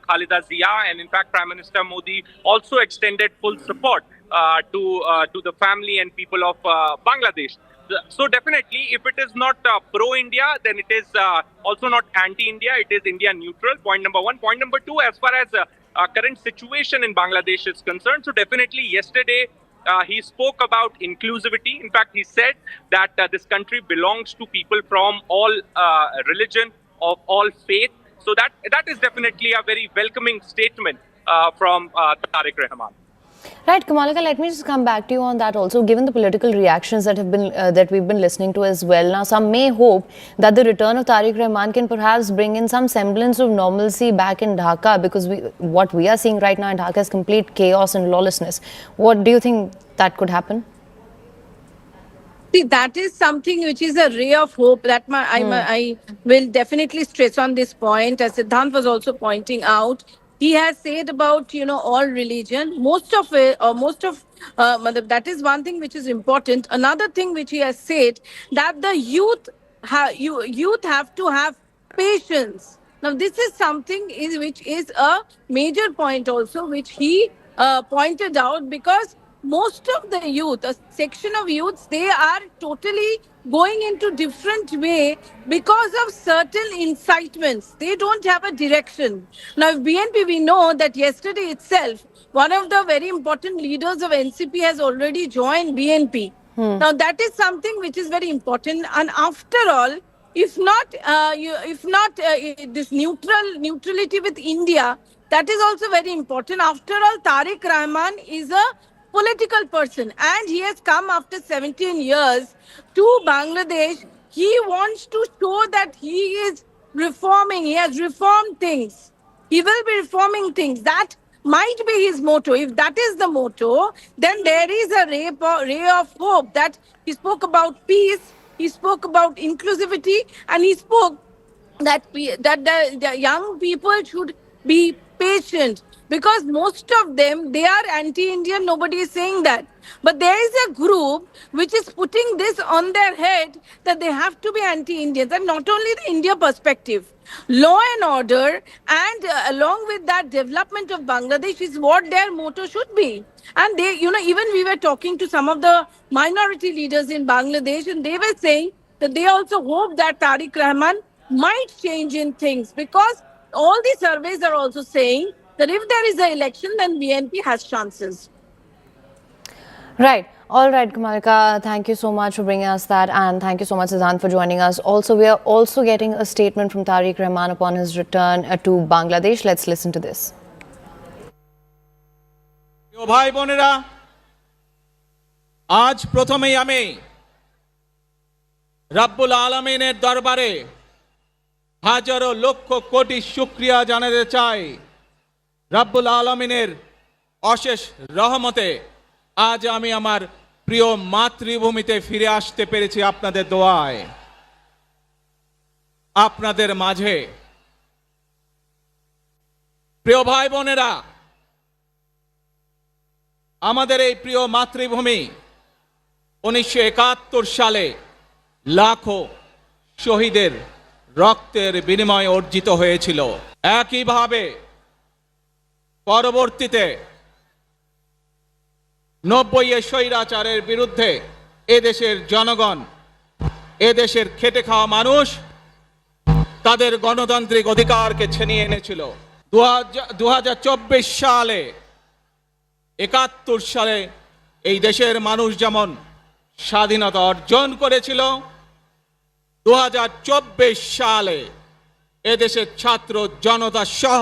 Khalida Zia, and in fact, Prime Minister Modi also extended full support to the family and people of Bangladesh. So definitely, if it is not pro-India, then it is also not anti-India. It is India neutral. Point number one. Point number two, as far as current situation in Bangladesh is concerned. So definitely, yesterday he spoke about inclusivity. In fact, he said that this country belongs to people from all religion, of all faith. So that is definitely a very welcoming statement from Tariq Rahman. Right, Kamalika, let me just come back to you on that also. Given the political reactions that have been that we've been listening to as well, now some may hope that the return of Tariq Rahman can perhaps bring in some semblance of normalcy back in Dhaka, because what we are seeing right now in Dhaka is complete chaos and lawlessness. What do you think that could happen? See, that is something which is a ray of hope that I will definitely stress on this point. As Siddhant was also pointing out, he has said about, all religion, most of it, or that is one thing which is important. Another thing which he has said, that the youth have to have patience. Now, this is something which is a major point also, which he pointed out, because most of the youth, a section of youths, they are totally going into different way because of certain incitements. They don't have a direction. Now, BNP, we know that yesterday itself, one of the very important leaders of NCP has already joined BNP. Now, that is something which is very important. And after all, if not this neutrality with India, that is also very important. After all, Tariq Rahman is a political person, and he has come after 17 years to Bangladesh. He wants to show that he is reforming. He has reformed things. He will be reforming things. That might be his motto. If that is the motto, then there is a ray of hope. That he spoke about peace, he spoke about inclusivity, and he spoke that the young people should be patient, because most of them, they are anti-Indian. Nobody is saying that, but there is a group which is putting this on their head that they have to be anti-Indians. And not only the India perspective, law and order, and along with that, development of Bangladesh is what their motto should be. And they, even we were talking to some of the minority leaders in Bangladesh, and they were saying that they also hope that Tariq Rahman might change in things, because all the surveys are also saying that if there is an election, then BNP has chances. Right. All right, Kamalika, thank you so much for bringing us that, and thank you so much, Siddhant, for joining us. Also, we are also getting a statement from Tariq Rahman upon his return to Bangladesh. Let's listen to this. ভাই বোনেরা, আজ প্রথমেই আমি রব্বুল আলামিনের দরবারে হাজারো লক্ষ কোটি শুকরিয়া জানাতে চাই। রব্বুল আলামিনের অশেষ রহমতে আজ আমি আমার প্রিয় মাতৃভূমিতে ফিরে আসতে পেরেছি আপনাদের দোয়ায়। আপনাদের মাঝে প্রিয় ভাই বোনেরা, আমাদের এই প্রিয় মাতৃভূমি 1971 সালে লাখো শহীদের রক্তের বিনিময়ে অর্জিত হয়েছিল। একইভাবে পরবর্তীতে 90 স্বৈরাচারের বিরুদ্ধে এদেশের জনগণ, এদেশের খেটে খাওয়া মানুষ তাদের গণতান্ত্রিক অধিকারকে ছিনিয়ে এনেছিল। 2024 সালে, 71 সালে এই দেশের মানুষ যেমন স্বাধীনতা অর্জন করেছিল, 2024 সালে এদেশের ছাত্র জনতা সহ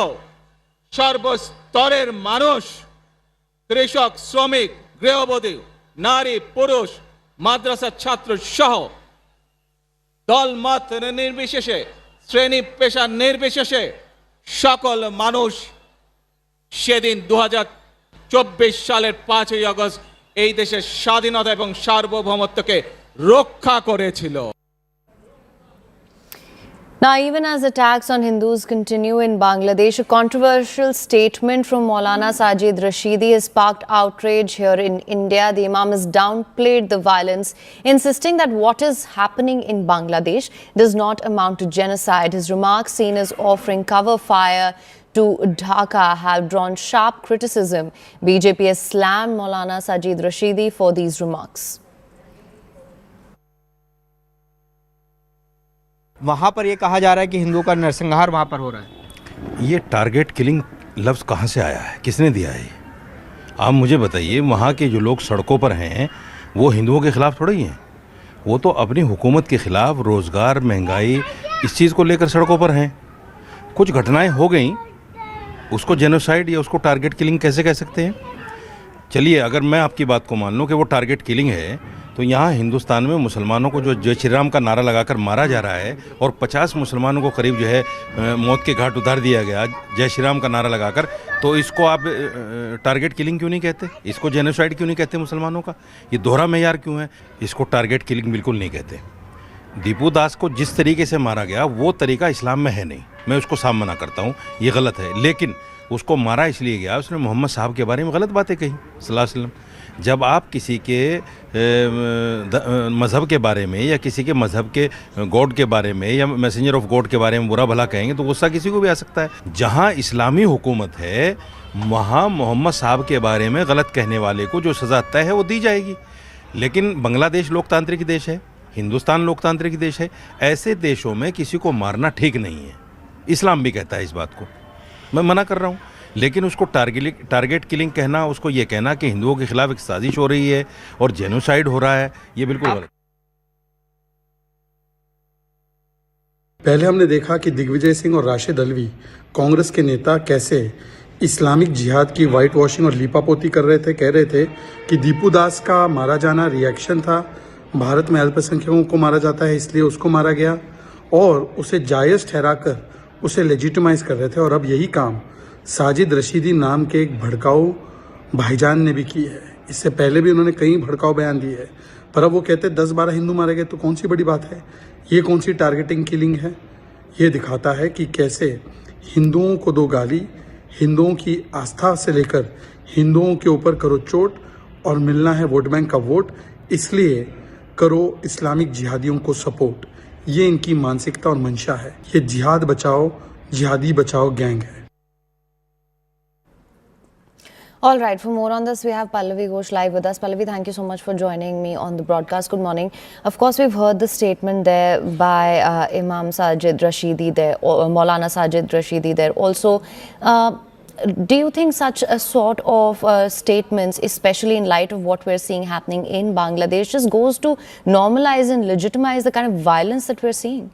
সর্বস্তরের মানুষ, কৃষক, শ্রমিক, গৃহবধূ, নারী, পুরুষ, মাদ্রাসার ছাত্র সহ দল মত নির্বিশেষে, শ্রেণী পেশা নির্বিশেষে সকল মানুষ সেদিন 2024 সালের 5ই আগস্ট এই দেশের স্বাধীনতা এবং সার্বভৌমত্বকে রক্ষা করেছিল। Now, even as attacks on Hindus continue in Bangladesh, a controversial statement from Maulana Sajid Rashidi has sparked outrage here in India. The Imam has downplayed the violence, insisting that what is happening in Bangladesh does not amount to genocide. His remarks seen as offering cover fire to to Dhaka have drawn sharp criticism. BJP has slammed Maulana Sajid Rashidi for these remarks. वहाँ पर ये कहा जा रहा है कि हिंदुओं का नरसंहार वहाँ पर हो रहा है। ये टारगेट किलिंग लफ्ज़ कहाँ से आया है, किसने दिया है? आप मुझे बताइए, वहाँ के जो लोग सड़कों पर हैं वो हिंदुओं के ख़िलाफ़ थोड़ा ही हैं, वो तो अपनी हुकूमत के ख़िलाफ़ रोज़गार, महंगाई, इस चीज़ को लेकर सड़कों पर हैं। कुछ घटनाएं हो गई, उसको जेनोसाइड या उसको टारगेट किलिंग कैसे कह सकते हैं? चलिए, अगर मैं आपकी बात को मान लूँ कि वो टारगेट किलिंग है, तो यहाँ हिंदुस्तान में मुसलमानों को जो जय श्री राम का नारा लगाकर मारा जा रहा है और 50 मुसलमानों को करीब जो है मौत के घाट उतार दिया गया जय श्री राम का नारा लगाकर, तो इसको आप टारगेट किलिंग क्यों नहीं कहते? इसको जेनोसाइड क्यों नहीं कहते मुसलमानों का? ये दोहरा मेयार क्यों है? इसको टारगेट किलिंग बिल्कुल नहीं कहते। दीपू दास को जिस तरीके से मारा गया वो तरीका इस्लाम में है नहीं, मैं उसको साफ मना करता हूँ, ये गलत है। लेकिन उसको मारा इसलिए गया, उसने मोहम्मद साहब के बारे में गलत बातें कही सल्लल्लाहु अलैहि वसल्लम। जब आप किसी के मज़हब के बारे में या किसी के मज़हब के गॉड के बारे में या मैसेंजर ऑफ गॉड के बारे में बुरा भला कहेंगे तो गुस्सा किसी को भी आ सकता है। जहाँ इस्लामी हुकूमत है वहाँ मोहम्मद साहब के बारे में गलत कहने वाले को जो सज़ा तय है वो दी जाएगी। लेकिन बांग्लादेश लोकतांत्रिक देश है, हिंदुस्तान लोकतांत्रिक देश है, ऐसे देशों में किसी को मारना ठीक नहीं है। इस्लाम भी कहता है इस बात को, मैं मना कर रहा हूँ। लेकिन उसको टारगेट किलिंग कहना, उसको ये कहना कि हिंदुओं के खिलाफ एक साजिश हो रही है और जेनोसाइड हो रहा है, ये बिल्कुल गलत। पहले हमने देखा कि दिग्विजय सिंह और राशिद अल्वी कांग्रेस के नेता कैसे इस्लामिक जिहाद की वाइट वॉशिंग और लीपापोती कर रहे थे। कह रहे थे कि दीपू दास का मारा जाना रिएक्शन था, भारत में अल्पसंख्यकों को मारा जाता है इसलिए उसको मारा गया, और उसे जायज़ ठहराकर उसे लेजिटिमाइज कर रहे थे। और अब यही काम साजिद रशीदी नाम के एक भड़काऊ भाईजान ने भी की है। इससे पहले भी उन्होंने कई भड़काऊ बयान दिए हैं, पर अब वो कहते 10-12 हिंदू मारे गए तो कौन सी बड़ी बात है? ये कौन सी टारगेटिंग किलिंग है? ये दिखाता है कि कैसे हिंदुओं को दो गाली, हिंदुओं की आस्था से लेकर हिंदुओं के ऊपर करो चोट, और मिलना है वोट बैंक का वोट इसलिए करो इस्लामिक जिहादियों को सपोर्ट। ये इनकी मानसिकता और मंशा है। ये जिहाद बचाओ, जिहादी बचाओ गैंग है। All right, for more on this, we have Pallavi Ghosh live with us. Pallavi, thank you so much for joining me on the broadcast. Good morning. Of course, we've heard the statement there by Imam Sajid Rashidi there, or Maulana Sajid Rashidi there. Also, do you think such a sort of statements, especially in light of what we're seeing happening in Bangladesh, just goes to normalize and legitimize the kind of violence that we're seeing?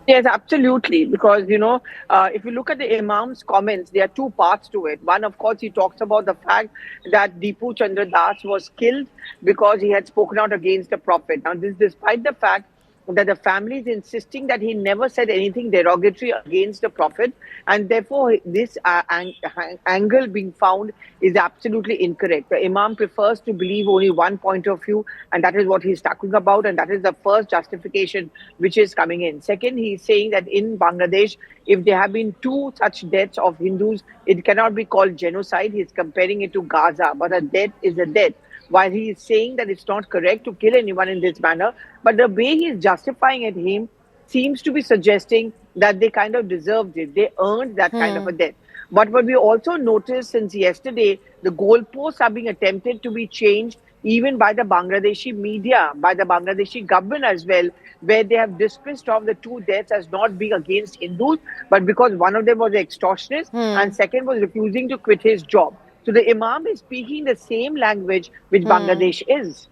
Yes, absolutely. Because, if you look at the Imam's comments, there are two parts to it. One, of course, he talks about the fact that Deepu Chandra Das was killed because he had spoken out against the Prophet. Now, this despite the fact that the family is insisting that he never said anything derogatory against the Prophet, and therefore this angle being found is absolutely incorrect. The Imam prefers to believe only one point of view, and that is what he's talking about, and that is the first justification which is coming in. Second, he's saying that in Bangladesh, if there have been 2 such deaths of Hindus, it cannot be called genocide. He's comparing it to Gaza, but a death is a death. While he is saying that it's not correct to kill anyone in this manner, but the way he is justifying it, him seems to be suggesting that they kind of deserved it. They earned that kind of a death. But what we also noticed since yesterday, the goalposts are being attempted to be changed even by the Bangladeshi media, by the Bangladeshi government as well, where they have dismissed of the 2 deaths as not being against Hindus, but because one of them was an extortionist and second was refusing to quit his job. So the Imam is speaking the same language which Bangladesh is.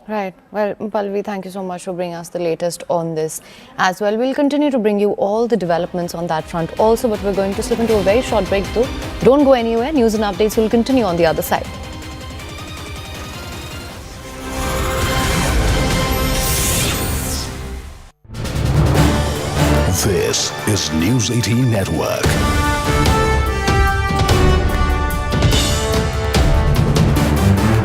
Right. Well, Pallavi, thank you so much for bringing us the latest on this as well. We'll continue to bring you all the developments on that front also, but we're going to slip into a very short break though. Don't go anywhere. News and updates will continue on the other side. This is News 18 Network.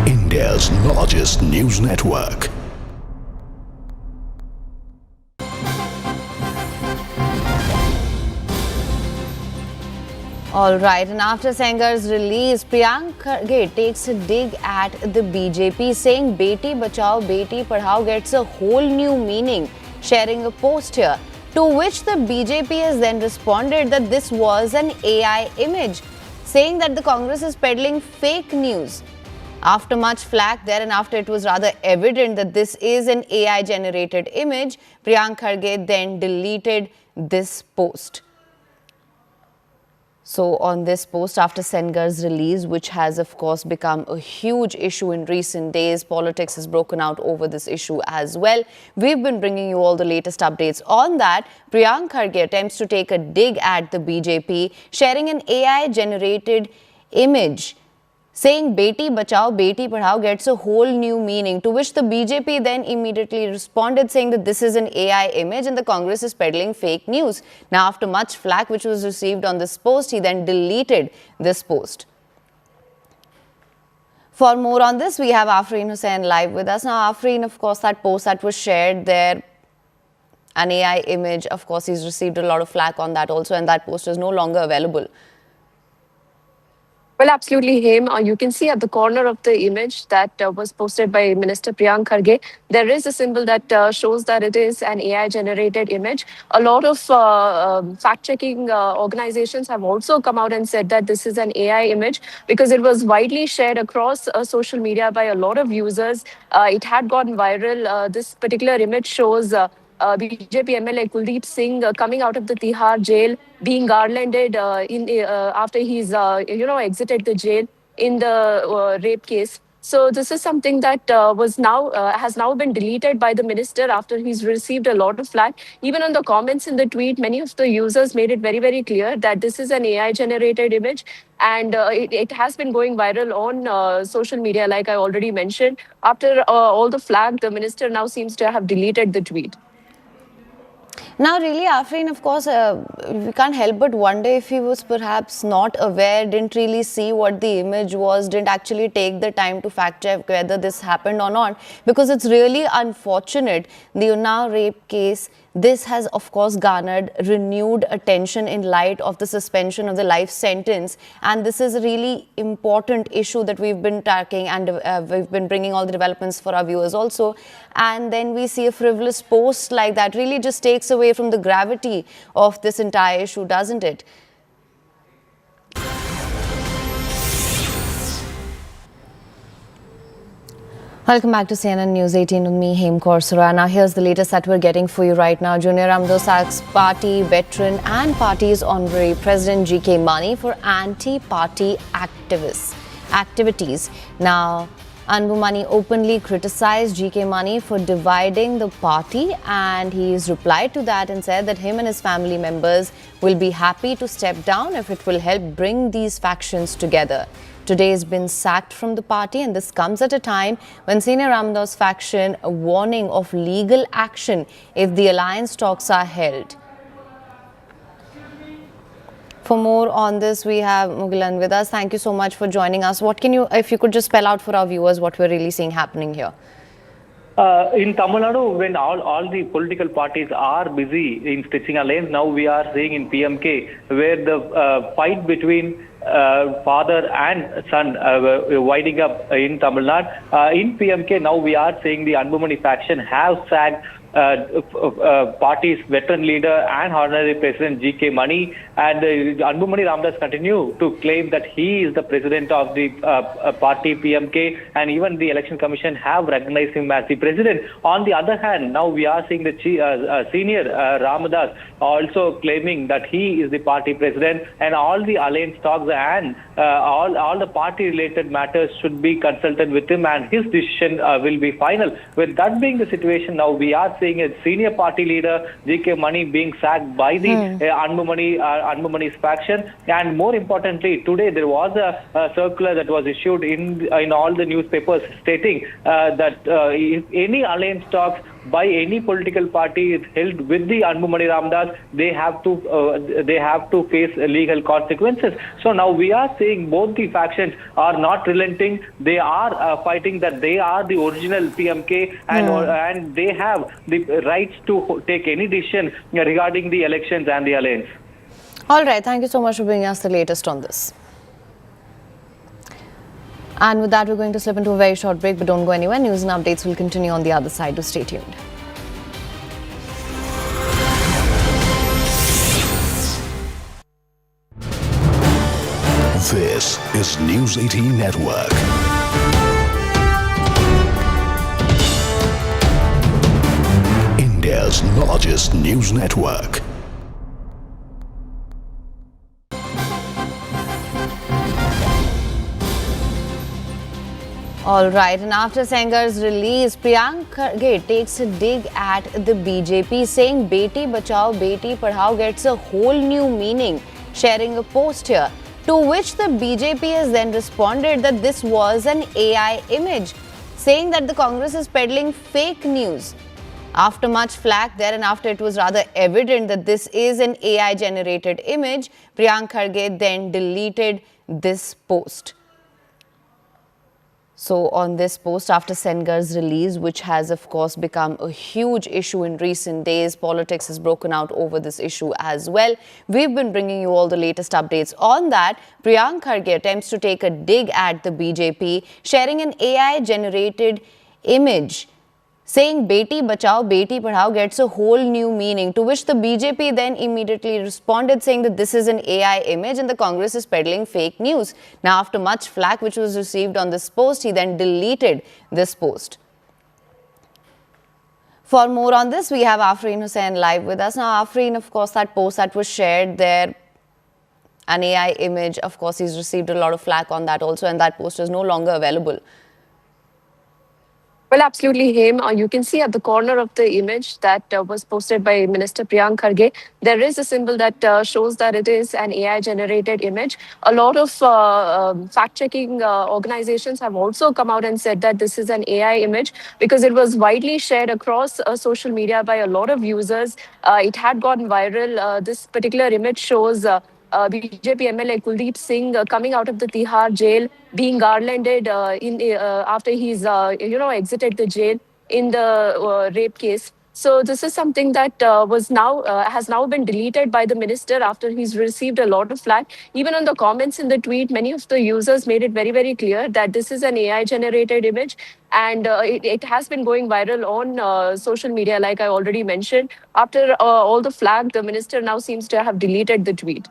India's largest news network. All right, and after Sengar's release, Priyank Kharge takes a dig at the BJP, saying Beti Bachao, Beti Padhao gets a whole new meaning, sharing a post here. to which the BJP has then responded that this was an AI image, saying that the Congress is peddling fake news. After much flack there and after it was rather evident that this is an AI generated image, Priyank Kharge then deleted this post. So on this post, after Sengar's release, which has of course become a huge issue in recent days, politics has broken out over this issue as well. We've been bringing you all the latest updates on that. Priyank Kharge attempts to take a dig at the BJP, sharing an AI-generated image saying Beti Bachao, Beti Padhao gets a whole new meaning, to which the BJP then immediately responded saying that this is an AI image and the Congress is peddling fake news. Now, after much flack which was received on this post, he then deleted this post. For more on this, we have Afreen Hussain live with us. Now, Afreen, of course, that post that was shared there, an AI image, of course, he's received a lot of flack on that also, and that post is no longer available. Well, absolutely, Haim. You can see at the corner of the image that was posted by Minister Priyank Kharge, there is a symbol that shows that it is an AI-generated image. A lot of fact-checking organizations have also come out and said that this is an AI image because it was widely shared across social media by a lot of users. It had gone viral. This particular image shows BJP MLA Kuldeep Singh coming out of the Tihar jail, being garlanded after he's exited the jail in the rape case. So this is something that has now been deleted by the minister after he's received a lot of flack. Even on the comments in the tweet, many of the users made it very, very clear that this is an AI-generated image, and it has been going viral on social media, like I already mentioned. After all the flack, the minister now seems to have deleted the tweet. Now, really, Afreen, of course, we can't help but wonder if he was perhaps not aware, didn't really see what the image was, didn't actually take the time to fact check whether this happened or not, because it's really unfortunate. The Unnao rape case, this has, of course, garnered renewed attention in light of the suspension of the life sentence. And this is a really important issue that we've been tracking, and we've been bringing all the developments for our viewers also. And then we see a frivolous post like that really just takes away from the gravity of this entire issue, doesn't it? Welcome back to CNN News 18 with me, Haim Korsura. Now, here's the latest that we're getting for you right now. Junior Ramdosak's party veteran and party's honorary president G.K. Mani for anti-party activities. Now, Anbu Mani openly criticized G.K. Mani for dividing the party, and he's replied to that and said that him and his family members will be happy to step down if it will help bring these factions together. Today has been sacked from the party, and this comes at a time when Senior Ramdas faction a warning of legal action if the alliance talks are held. For more on this, we have Mugilan with us. Thank you so much for joining us. What can you, if you could just spell out for our viewers what we're really seeing happening here? In Tamil Nadu, when all the political parties are busy in stitching alliance, now we are seeing in PMK where the fight between father and son winding up in Tamil Nadu. In PMK, now we are seeing the Anbumani faction have sacked party's veteran leader and honorary president G.K. Mani, and Anbumani Ramdas continue to claim that he is the president of the party PMK, and even the election commission have recognized him as the president. On the other hand, now we are seeing the senior Ramadas also claiming that he is the party president, and all the alliance talks and all the party related matters should be consulted with him, and his decision will be final. With that being the situation, now we are seeing a senior party leader G.K. Mani being sacked by the Anbumani's faction, and more importantly, today there was a circular that was issued in all the newspapers stating that if any alliance talks by any political party is held with the Anbumani Ramdas, they have to face legal consequences. So now we are seeing both the factions are not relenting. They are fighting that they are the original PMK, and they have the rights to take any decision regarding the elections and the alliance. All right, thank you so much for bringing us the latest on this. And with that, we're going to slip into a very short break, but don't go anywhere. News and updates will continue on the other side, so stay tuned. This is News 18 Network. India's largest news network. All right, and after Sengar's release, Priyank Kharge takes a dig at the BJP, saying Beti Bachao, Beti Padhao gets a whole new meaning, sharing a post here. To which the BJP has then responded that this was an AI image, saying that the Congress is peddling fake news. After much flack there and after it was rather evident that this is an AI-generated image, Priyank Kharge then deleted this post. So on this post, after Sengar's release, which has of course become a huge issue in recent days, politics has broken out over this issue as well. We've been bringing you all the latest updates on that. Priyank Kharge attempts to take a dig at the BJP, sharing an AI-generated image, saying Beti Bachao, Beti Padhao gets a whole new meaning, to which the BJP then immediately responded saying that this is an AI image and the Congress is peddling fake news. Now, after much flack which was received on this post, he then deleted this post. For more on this, we have Afreen Hussain live with us. Now, Afreen, of course, that post that was shared there, an AI image, of course, he's received a lot of flack on that also, and that post is no longer available. Well, absolutely, Him. You can see at the corner of the image that was posted by Minister Priyank Kharge, there is a symbol that shows that it is an AI-generated image. A lot of fact-checking organizations have also come out and said that this is an AI image because it was widely shared across social media by a lot of users. It had gone viral. This particular image shows BJP MLA Kuldeep Singh coming out of the Tihar jail, being garlanded after he's exited the jail in the rape case. So this is something that has now been deleted by the minister after he's received a lot of flack. Even on the comments in the tweet, many of the users made it very, very clear that this is an AI-generated image, and it has been going viral on social media, like I already mentioned. After all the flack, the minister now seems to have deleted the tweet.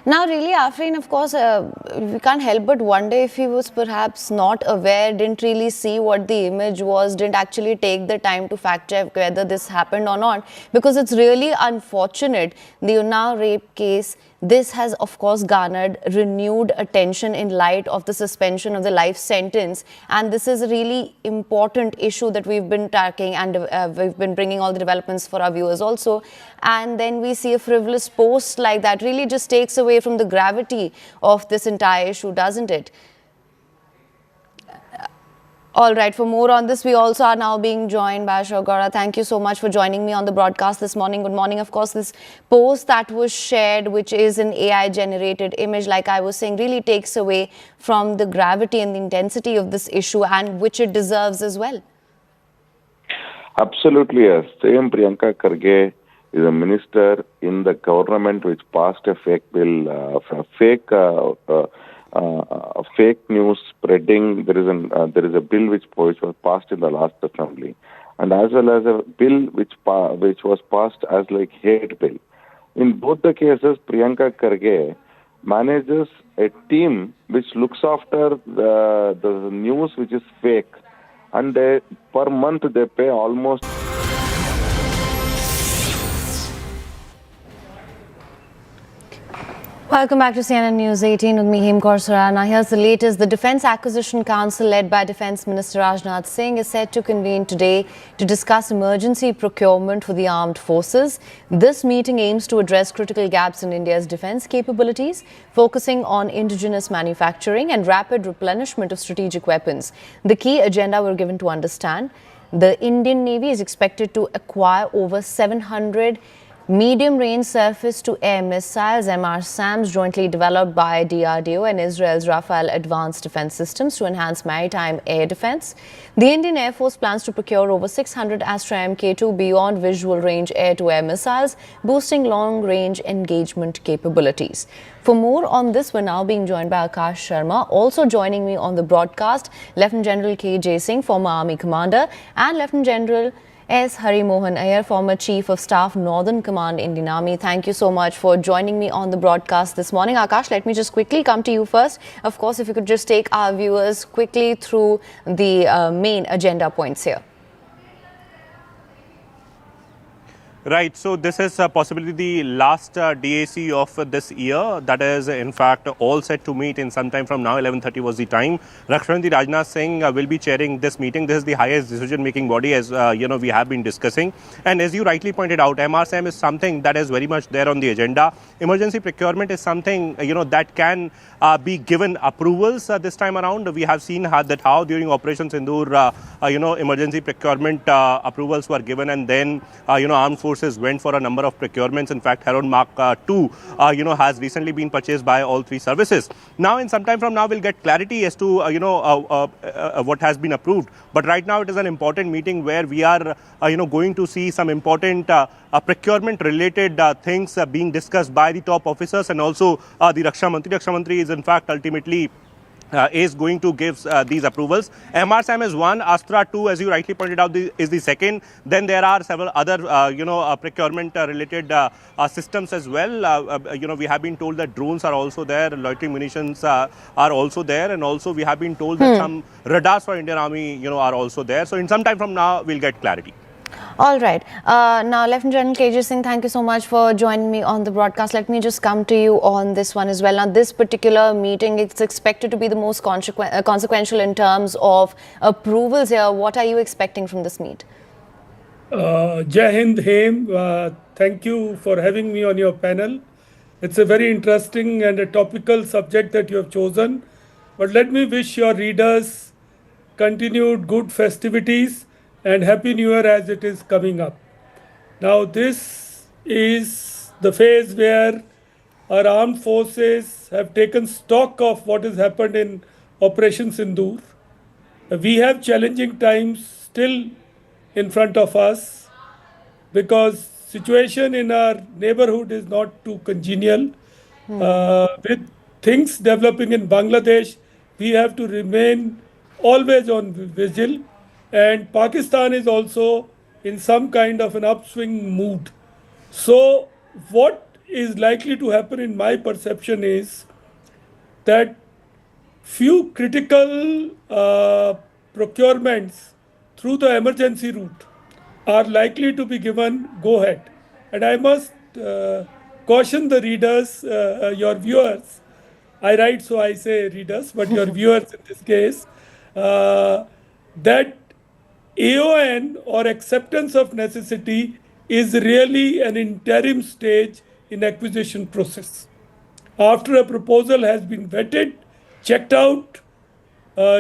Now, really, Afreen, of course, we can't help but wonder if he was perhaps not aware, didn't really see what the image was, didn't actually take the time to fact check whether this happened or not, because it's really unfortunate. The Unnao rape case, this has, of course, garnered renewed attention in light of the suspension of the life sentence. And this is a really important issue that we've been tracking, and we've been bringing all the developments for our viewers also. And then we see a frivolous post like that really just takes away from the gravity of this entire issue, doesn't it? All right, for more on this, we also are now being joined by Ashok Gaura. Thank you so much for joining me on the broadcast this morning. Good morning. Of course, this post that was shared, which is an AI-generated image, like I was saying, really takes away from the gravity and the intensity of this issue, and which it deserves as well. Absolutely, yes. Same Priyanka Kharge is a minister in the government which passed a fake bill, fake news spreading. There is a bill which was passed in the last assembly, and as well as a bill which was passed as like hate bill. In both the cases, Priyanka Kharge manages a team which looks after the news which is fake, and per month they pay almost. Welcome back to CNN News 18 with me, Him Korsara. Now, here's the latest. The Defence Acquisition Council, led by Defence Minister Rajnath Singh, is set to convene today to discuss emergency procurement for the armed forces. This meeting aims to address critical gaps in India's defence capabilities, focusing on indigenous manufacturing and rapid replenishment of strategic weapons. The key agenda we're given to understand: the Indian Navy is expected to acquire over 700 medium-range surface-to-air missiles, MRSAMs, jointly developed by DRDO and Israel's Rafale Advanced Defense Systems to enhance maritime air defense. The Indian Air Force plans to procure over 600 Astra Mk2 beyond visual range air-to-air missiles, boosting long-range engagement capabilities. For more on this, we're now being joined by Akash Sharma. Also joining me on the broadcast, Lieutenant General K. J. Singh, former Army Commander, and Lieutenant General S. Hari Mohan Iyer, former Chief of Staff, Northern Command, Indian Army. Thank you so much for joining me on the broadcast this morning. Akash, let me just quickly come to you first. Of course, if you could just take our viewers quickly through the main agenda points here. Right, so this is possibly the last DAC of this year. That is, in fact, all set to meet in some time from now. 11:30 was the time. Rakshamantri Rajnath Singh will be chairing this meeting. This is the highest decision-making body, as we have been discussing. And as you rightly pointed out, MRSAM is something that is very much there on the agenda. Emergency procurement is something that can be given approvals this time around. We have seen how during Operation Sindoor, emergency procurement approvals were given, and then armed forces went for a number of procurements. In fact, Heron Mark II, has recently been purchased by all three services. Now, in some time from now, we'll get clarity as to, what has been approved. But right now, it is an important meeting where we are, going to see some important procurement-related things being discussed by the top officers and also the Raksha Mantri. Raksha Mantri is, in fact, ultimately is going to give these approvals. MRSAM is one, Astra 2, as you rightly pointed out, is the second. Then there are several other, procurement related systems as well. We have been told that drones are also there, loitering munitions are also there, and also we have been told that some radars for Indian Army, are also there. So in some time from now, we'll get clarity. All right. Now, Lieutenant General KJ Singh, thank you so much for joining me on the broadcast. Let me just come to you on this one as well. Now, this particular meeting, it's expected to be the most consequential in terms of approvals here. What are you expecting from this meet? Jai Hind, Hem. Thank you for having me on your panel. It's a very interesting and a topical subject that you have chosen. But let me wish your readers continued good festivities and Happy New Year as it is coming up. Now, this is the phase where our armed forces have taken stock of what has happened in Operation Sindoor. We have challenging times still in front of us because situation in our neighborhood is not too congenial. With things developing in Bangladesh, we have to remain always on vigil. And Pakistan is also in some kind of an upswing mood. So what is likely to happen in my perception is that few critical procurements through the emergency route are likely to be given go ahead. And I must caution the readers, your viewers, I write so I say readers, but your viewers in this case, that AON or acceptance of necessity is really an interim stage in acquisition process. After a proposal has been vetted, checked out,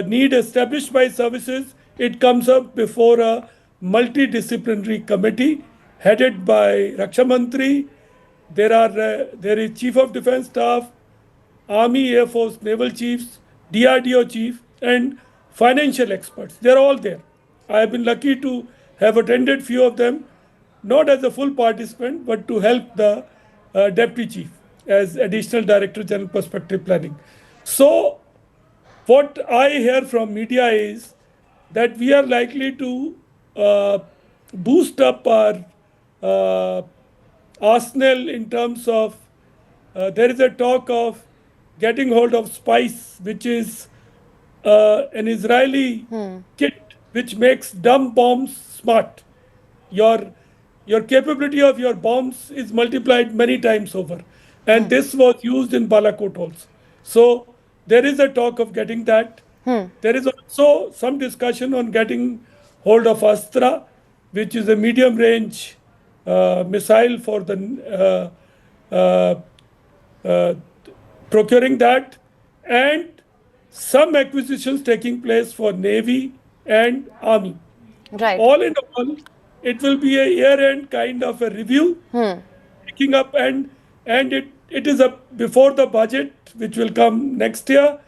need established by services, it comes up before a multidisciplinary committee headed by Raksha Mantri. There is Chief of Defence Staff, Army, Air Force, Naval Chiefs, DRDO Chief, and financial experts. They're all there. I have been lucky to have attended few of them, not as a full participant, but to help the Deputy Chief as Additional Director General Perspective Planning. So what I hear from media is that we are likely to boost up our arsenal in terms of, there is a talk of getting hold of spice, which is an Israeli kit which makes dumb bombs smart. Your capability of your bombs is multiplied many times over. And this was used in Balakot also. So there is a talk of getting that. There is also some discussion on getting hold of Astra, which is a medium range missile for the procuring that, and some acquisitions taking place for Navy and Army. Right. All in all, it will be a year-end kind of a review, picking up, and it is before the budget, which will come next year.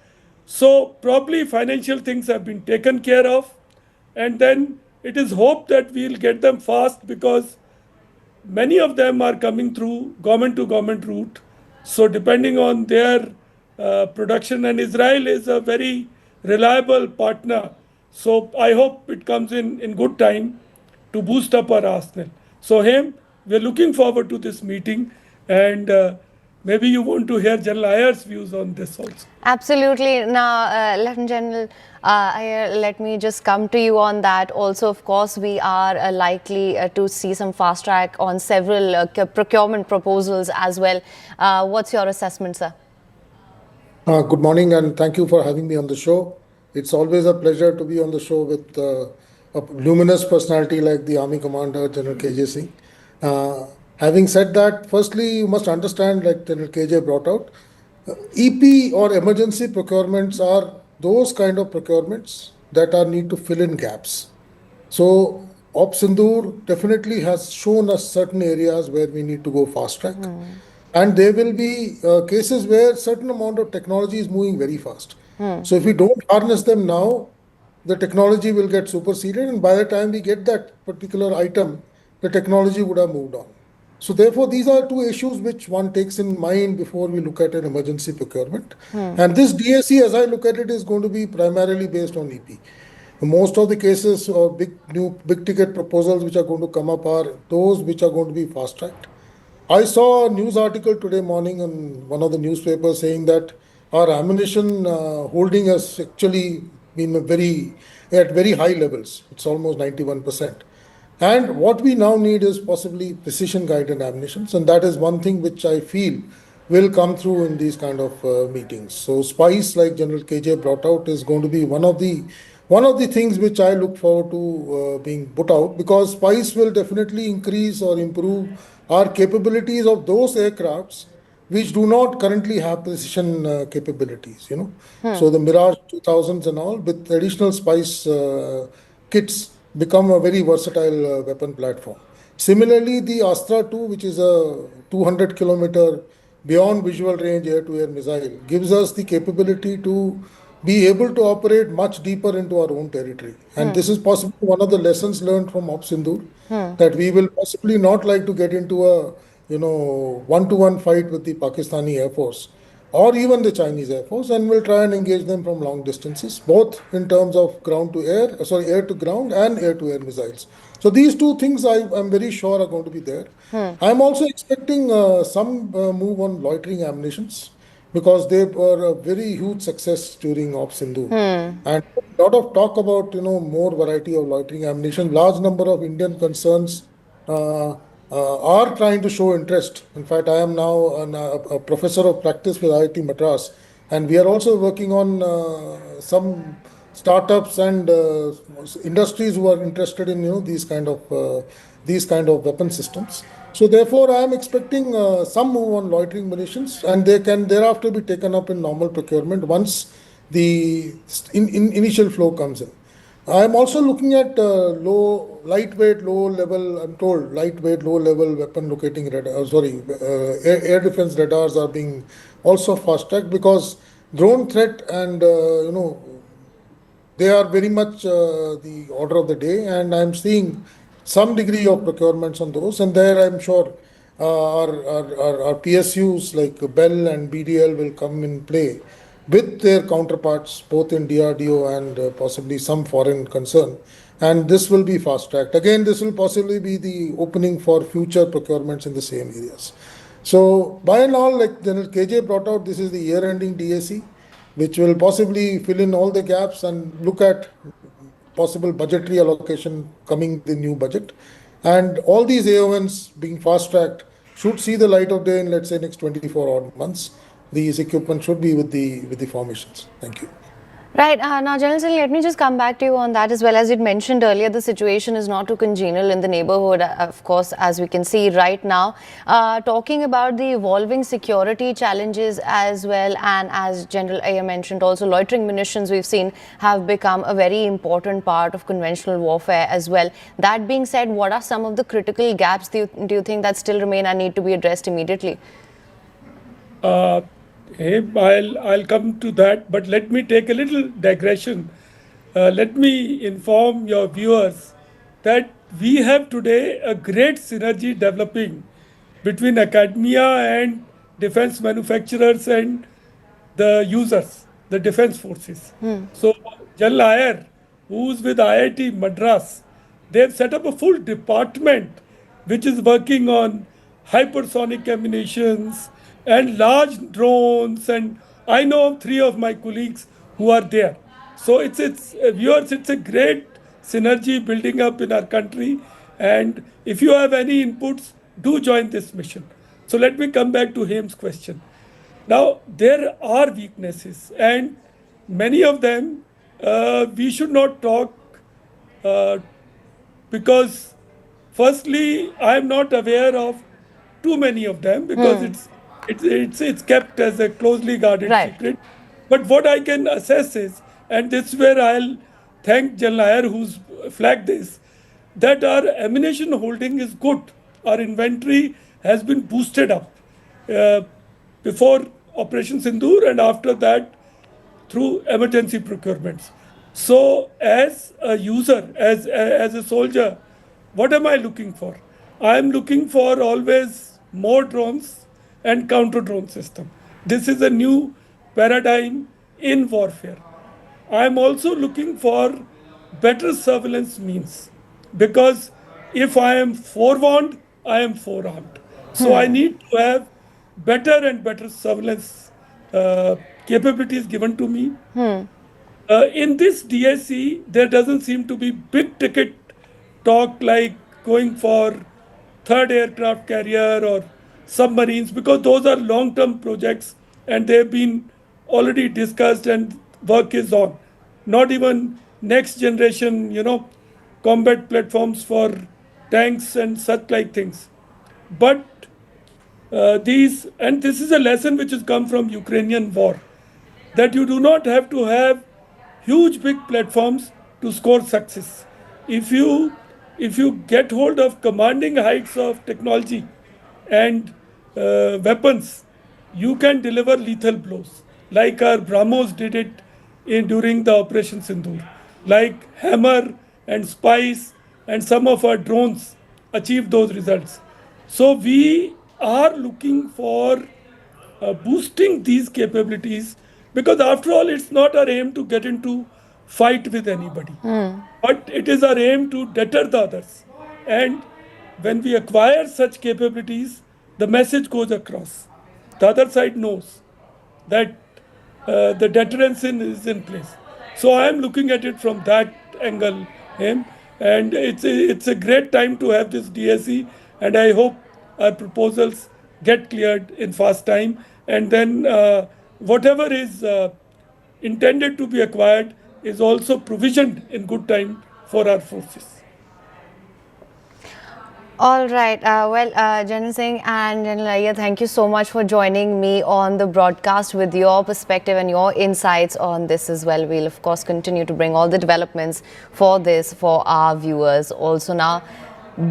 So probably financial things have been taken care of, and then it is hoped that we'll get them fast because many of them are coming through government to government route. So depending on their production, and Israel is a very reliable partner. So I hope it comes in good time. to boost up our arsenal. So, Hem, we're looking forward to this meeting, and maybe you want to hear General Ayer's views on this also. Absolutely. Now, Lieutenant General, let me just come to you on that. Also, of course, we are likely to see some fast track on several procurement proposals as well. What's your assessment, sir? Good morning, and thank you for having me on the show. It's always a pleasure to be on the show with a luminous personality like the Army Commander, General KJ Singh. Having said that, firstly, you must understand, like General KJ brought out, EP or emergency procurements are those kind of procurements that are need to fill in gaps. So, Sindoor definitely has shown us certain areas where we need to go fast track. And there will be cases where certain amount of technology is moving very fast. So if we don't harness them now, the technology will get superseded, and by the time we get that particular item, the technology would have moved on. So therefore, these are two issues which one takes in mind before we look at an emergency procurement. And this DAC, as I look at it, is going to be primarily based on EP. Most of the cases or big ticket proposals which are going to come up are those which are going to be fast tracked. I saw a news article today morning on one of the newspapers saying that our ammunition holding has actually been at very high levels. It's almost 91%. And what we now need is possibly precision guided ammunitions, and that is one thing which I feel will come through in these kind of meetings. So SPICE, like General KJ brought out, is going to be one of the things which I look forward to being put out, because SPICE will definitely increase or improve our capabilities of those aircrafts which do not currently have precision capabilities, So the Mirage 2000s and all with additional SPICE kits become a very versatile weapon platform. Similarly, the Astra 2, which is a 200-kilometer beyond visual range air-to-air missile, gives us the capability to be able to operate much deeper into our own territory. And this is possibly one of the lessons learned from Sindoor, that we will possibly not like to get into a one-to-one fight with the Pakistani Air Force or even the Chinese Air Force, and we'll try and engage them from long distances, both in terms of air to ground and air to air missiles. So these two things I'm very sure are going to be there. I'm also expecting some move on loitering ammunitions, because they were a very huge success during Sindoor. And a lot of talk about more variety of loitering ammunition. Large number of Indian concerns are trying to show interest. In fact, I am now a professor of practice with IIT Madras, and we are also working on some startups and industries who are interested in these kind of weapon systems. So therefore, I am expecting some move on loitering munitions, and they can thereafter be taken up in normal procurement once the initial flow comes in. I am also looking at lightweight, low-level weapon locating radar. Air defense radars are being also fast-tracked, because drone threat and they are very much the order of the day, and I am seeing some degree of procurements on those, and there I am sure our PSUs like Bell and BDL will come in play with their counterparts both in DRDO and possibly some foreign concern, and this will be fast tracked. Again, this will possibly be the opening for future procurements in the same areas. So by and all, like General KJ brought out, this is the year-ending DAC, which will possibly fill in all the gaps and look at possible budgetary allocation coming the new budget. And all these AONs being fast-tracked should see the light of day in, let's say, next 24 odd months. These equipment should be with the formations. Thank you. Right. Now, General Singh, let me just come back to you on that as well. As you mentioned earlier, the situation is not too congenial in the neighborhood, of course, as we can see right now. Talking about the evolving security challenges as well, and as General Ayer mentioned, also loitering munitions we've seen have become a very important part of conventional warfare as well. That being said, what are some of the critical gaps do you think that still remain and need to be addressed immediately? I'll come to that, but let me take a little digression. Let me inform your viewers that we have today a great synergy developing between academia and defense manufacturers and the users, the defense forces. So General Ayer, who's with IIT Madras, They've set up a full department which is working on hypersonic ammunitions and large drones. And I know of 3 of my colleagues who are there. So it's viewers, it's a great synergy building up in our country. And if you have any inputs, do join this mission. So let me come back to Haim's question. Now, there are weaknesses, and many of them we should not talk uh, because, firstly, I am not aware of too many of them because it's kept as a closely guarded secret. But what I can assess is, and this is where I'll thank General Iyer who's flagged this, that our ammunition holding is good. Our inventory has been boosted up before Operation Sindoor and after that through emergency procurements. So as a user, as a soldier, what am I looking for? I am looking for always more drones and counter drone system. This is a new paradigm in warfare. I am also looking for better surveillance means because if I am forewarned, I am forearmed. So I need to have better and better surveillance capabilities given to me. In this DSC, there doesn't seem to be big ticket talk like going for third aircraft carrier or submarines because those are long-term projects and they've been already discussed and work is on. Not even next generation, combat platforms for tanks and such like things. But this is a lesson which has come from Ukrainian war, that you do not have to have huge big platforms to score success. If you get hold of commanding heights of technology and weapons, you can deliver lethal blows, like our BrahMos did it during the Operation Sindoor, like Hammer and Spice and some of our drones achieved those results. So we are looking for boosting these capabilities because after all, it's not our aim to get into fight with anybody, but it is our aim to deter the others. And when we acquire such capabilities, the message goes across. The other side knows that the deterrence is in place. So I am looking at it from that angle, and it's a great time to have this DSE, and I hope our proposals get cleared in fast time, and then whatever is intended to be acquired is also provisioned in good time for our forces. All right. General Singh and General Iyer, thank you so much for joining me on the broadcast with your perspective and your insights on this as well. We'll, of course, continue to bring all the developments for this for our viewers. Also now,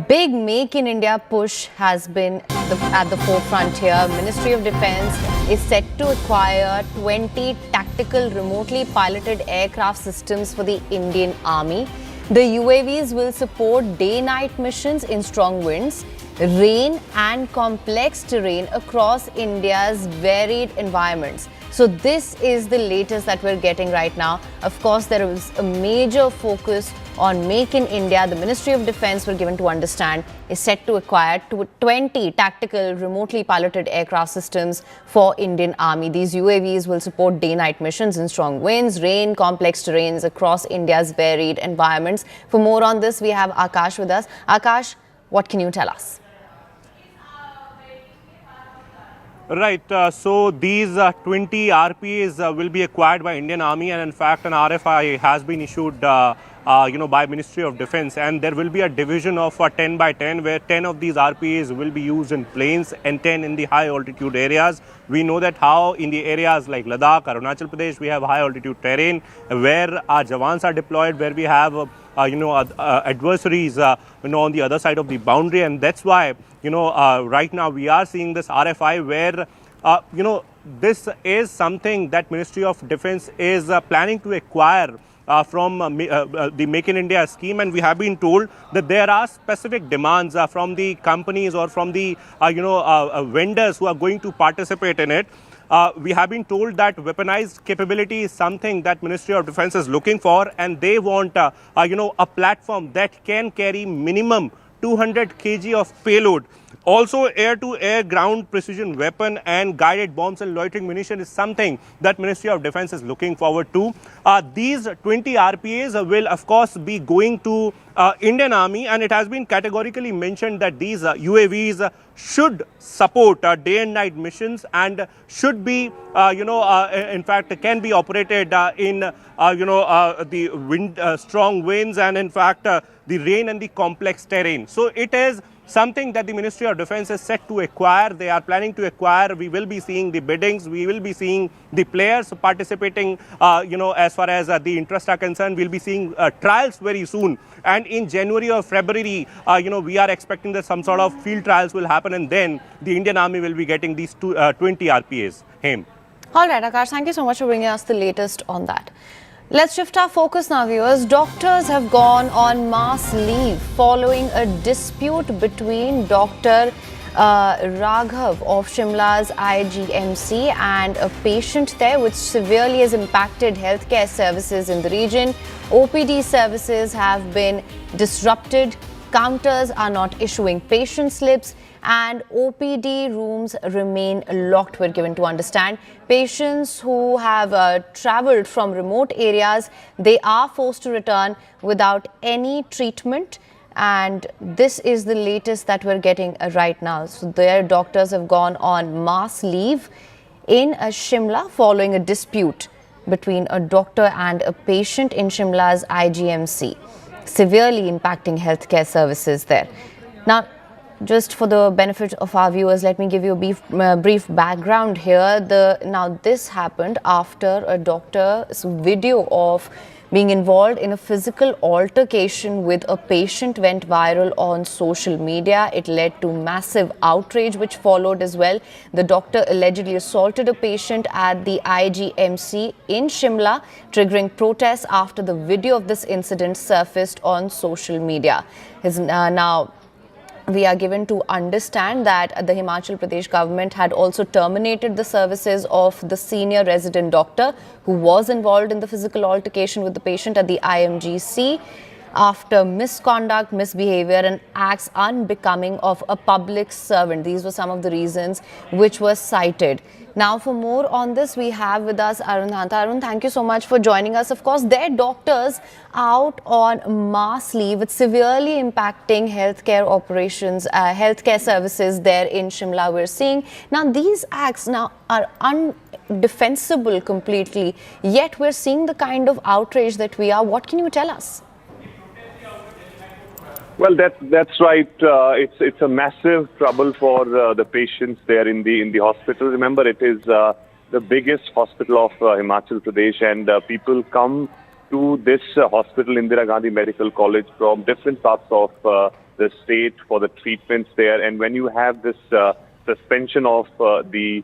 big Make in India push has been at the forefront here. Ministry of Defence is set to acquire 20 tactical remotely piloted aircraft systems for the Indian Army. The UAVs will support day-night missions in strong winds, rain and complex terrain across India's varied environments. So this is the latest that we're getting right now. Of course, there is a major focus on Make in India. The Ministry of Defence, we're given to understand, is set to acquire 20 tactical remotely piloted aircraft systems for Indian Army. These UAVs will support day-night missions in strong winds, rain, complex terrains across India's varied environments. For more on this, we have Akash with us. Akash, what can you tell us? Right, so these 20 RPAs will be acquired by Indian Army, and in fact an RFI has been issued by Ministry of Defence, and there will be a division of 10 by 10 where 10 of these RPAs will be used in plains and 10 in the high altitude areas. We know that how in the areas like Ladakh, Arunachal Pradesh, we have high altitude terrain where our Jawans are deployed, where we have adversaries on the other side of the boundary, and that's why right now we are seeing this RFI where this is something that Ministry of Defence is planning to acquire from the Make in India scheme, and we have been told that there are specific demands from the companies or from the vendors who are going to participate in it. we have been told that weaponized capability is something that Ministry of Defence is looking for, and they want a platform that can carry minimum 200 kg of payload. Also, air-to-air ground precision weapon and guided bombs and loitering munition is something that Ministry of Defence is looking forward to. These 20 RPAs will, of course, be going to Indian Army, and it has been categorically mentioned that these UAVs should support day and night missions and should be, in fact, can be operated in, the wind, strong winds, and in fact, the rain and the complex terrain. So it is something that the Ministry of Defence is set to acquire. They are planning to acquire. We will be seeing the biddings. We will be seeing the players participating, as far as the interests are concerned. We'll be seeing trials very soon. And in January or February, we are expecting that some sort of field trials will happen, and then the Indian Army will be getting these 20 RPAs. Haim. All right, Akash, thank you so much for bringing us the latest on that. Let's shift our focus now, viewers. Doctors have gone on mass leave following a dispute between Dr. Raghav of Shimla's IGMC and a patient there, which severely has impacted healthcare services in the region. OPD services have been disrupted. Counters are not issuing patient slips, and OPD rooms remain locked, we're given to understand. Patients who have travelled from remote areas, they are forced to return without any treatment, and this is the latest that we're getting right now. So their doctors have gone on mass leave in Shimla following a dispute between a doctor and a patient in Shimla's IGMC, severely impacting healthcare services there. Now, just for the benefit of our viewers, let me give you a brief background here. Now, this happened after a doctor's video of being involved in a physical altercation with a patient went viral on social media. It led to massive outrage which followed as well. The doctor allegedly assaulted a patient at the IGMC in Shimla, triggering protests after the video of this incident surfaced on social media. Now, we are given to understand that the Himachal Pradesh government had also terminated the services of the senior resident doctor who was involved in the physical altercation with the patient at the IMGC after misconduct, misbehavior and acts unbecoming of a public servant. These were some of the reasons which were cited. Now, for more on this, we have with us Arun Hanta. Arun, thank you so much for joining us. Of course, their doctors out on mass leave. It's severely impacting healthcare operations, healthcare services there in Shimla, we're seeing. Now, these acts now are undefensible completely, yet we're seeing the kind of outrage that we are. What can you tell us? Well, that's right. It's a massive trouble for the patients there in the hospital. Remember, it is the biggest hospital of Himachal Pradesh, and people come to this hospital, Indira Gandhi Medical College, from different parts of the state for the treatments there. And when you have this suspension of the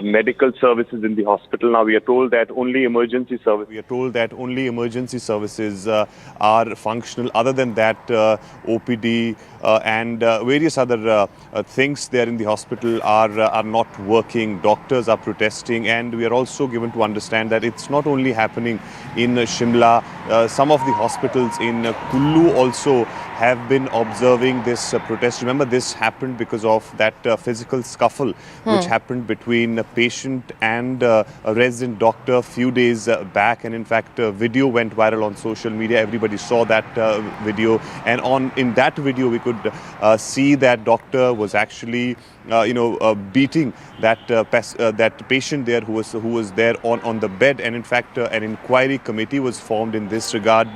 medical services in the hospital, now we are told that only emergency services. We are told that only emergency services are functional. Other than that, OPD and various other things there in the hospital are not working. Doctors are protesting, and we are also given to understand that it's not only happening in Shimla. Some of the hospitals in Kullu also have been observing this protest. Remember, this happened because of that physical scuffle which happened between a patient and a resident doctor a few days back, and in fact a video went viral on social media. Everybody saw that video, and in that video we could see that doctor was actually beating that patient there who was there on the bed, and in fact an inquiry committee was formed in this regard,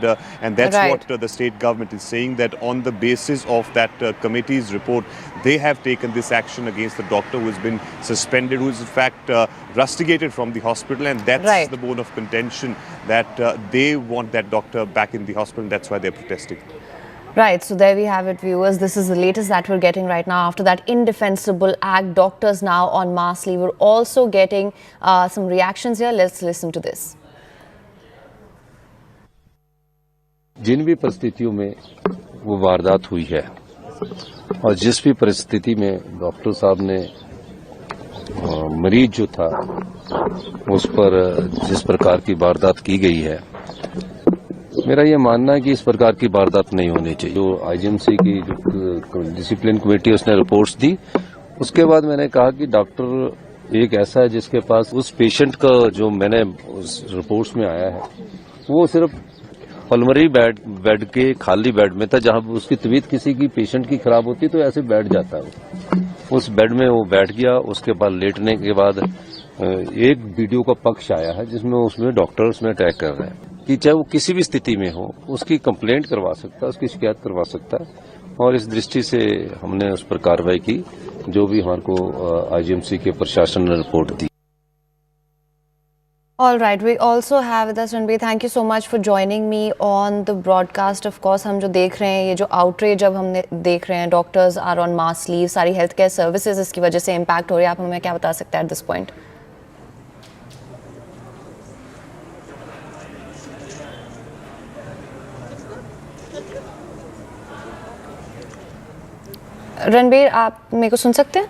and that's what the state government is saying, that on the basis of that committee's report, they have taken this action against the doctor who has been suspended, who is in fact rusticated from the hospital, and that's the bone of contention, that they want that doctor back in the hospital, and that's why they're protesting. Right, so there we have it, viewers. This is the latest that we're getting right now. After that indefensible act, doctors now on mass leave. We're also getting some reactions here. Let's listen to this. जिन भी परिस्थितियों में वो वारदात हुई है और जिस भी परिस्थिति में डॉक्टर साहब ने मरीज जो था उस पर जिस प्रकार की वारदात की गई है, मेरा ये मानना है कि इस प्रकार की वारदात नहीं होनी चाहिए। जो आईजीएमसी की जो डिसिप्लिन कमेटी उसने रिपोर्ट्स दी, उसके बाद मैंने कहा कि डॉक्टर एक ऐसा है जिसके पास उस पेशेंट का जो मैंने उस रिपोर्ट्स में आया है वो सिर्फ पल्मोनरी बेड के खाली बेड में था, जहां उसकी तबीयत किसी की पेशेंट की खराब होती तो ऐसे बैठ जाता है। उस बेड में वो बैठ गया, उसके बाद लेटने के बाद एक वीडियो का पक्ष आया है जिसमें उसमें डॉक्टर उसमें अटैक कर रहे हैं कि चाहे वो किसी भी स्थिति में हो उसकी कंप्लेंट करवा सकता है, उसकी शिकायत करवा सकता है। और इस दृष्टि से हमने उस पर कार्रवाई की जो भी हमारे को आईजीएमसी के प्रशासन ने report the. All right, we also have with us Ranbir. Thank you so much for joining me on the broadcast. Of course, हम जो देख रहे हैं, ये जो outrage अब हमने देख रहे हैं, doctors are on mass leave, सारी हेल्थ केयर सर्विसेज इसकी वजह से इम्पैक्ट हो रही है। आप हमें क्या बता सकते हैं एट दिस पॉइंट? रणबीर, आप मेरे को सुन सकते हैं?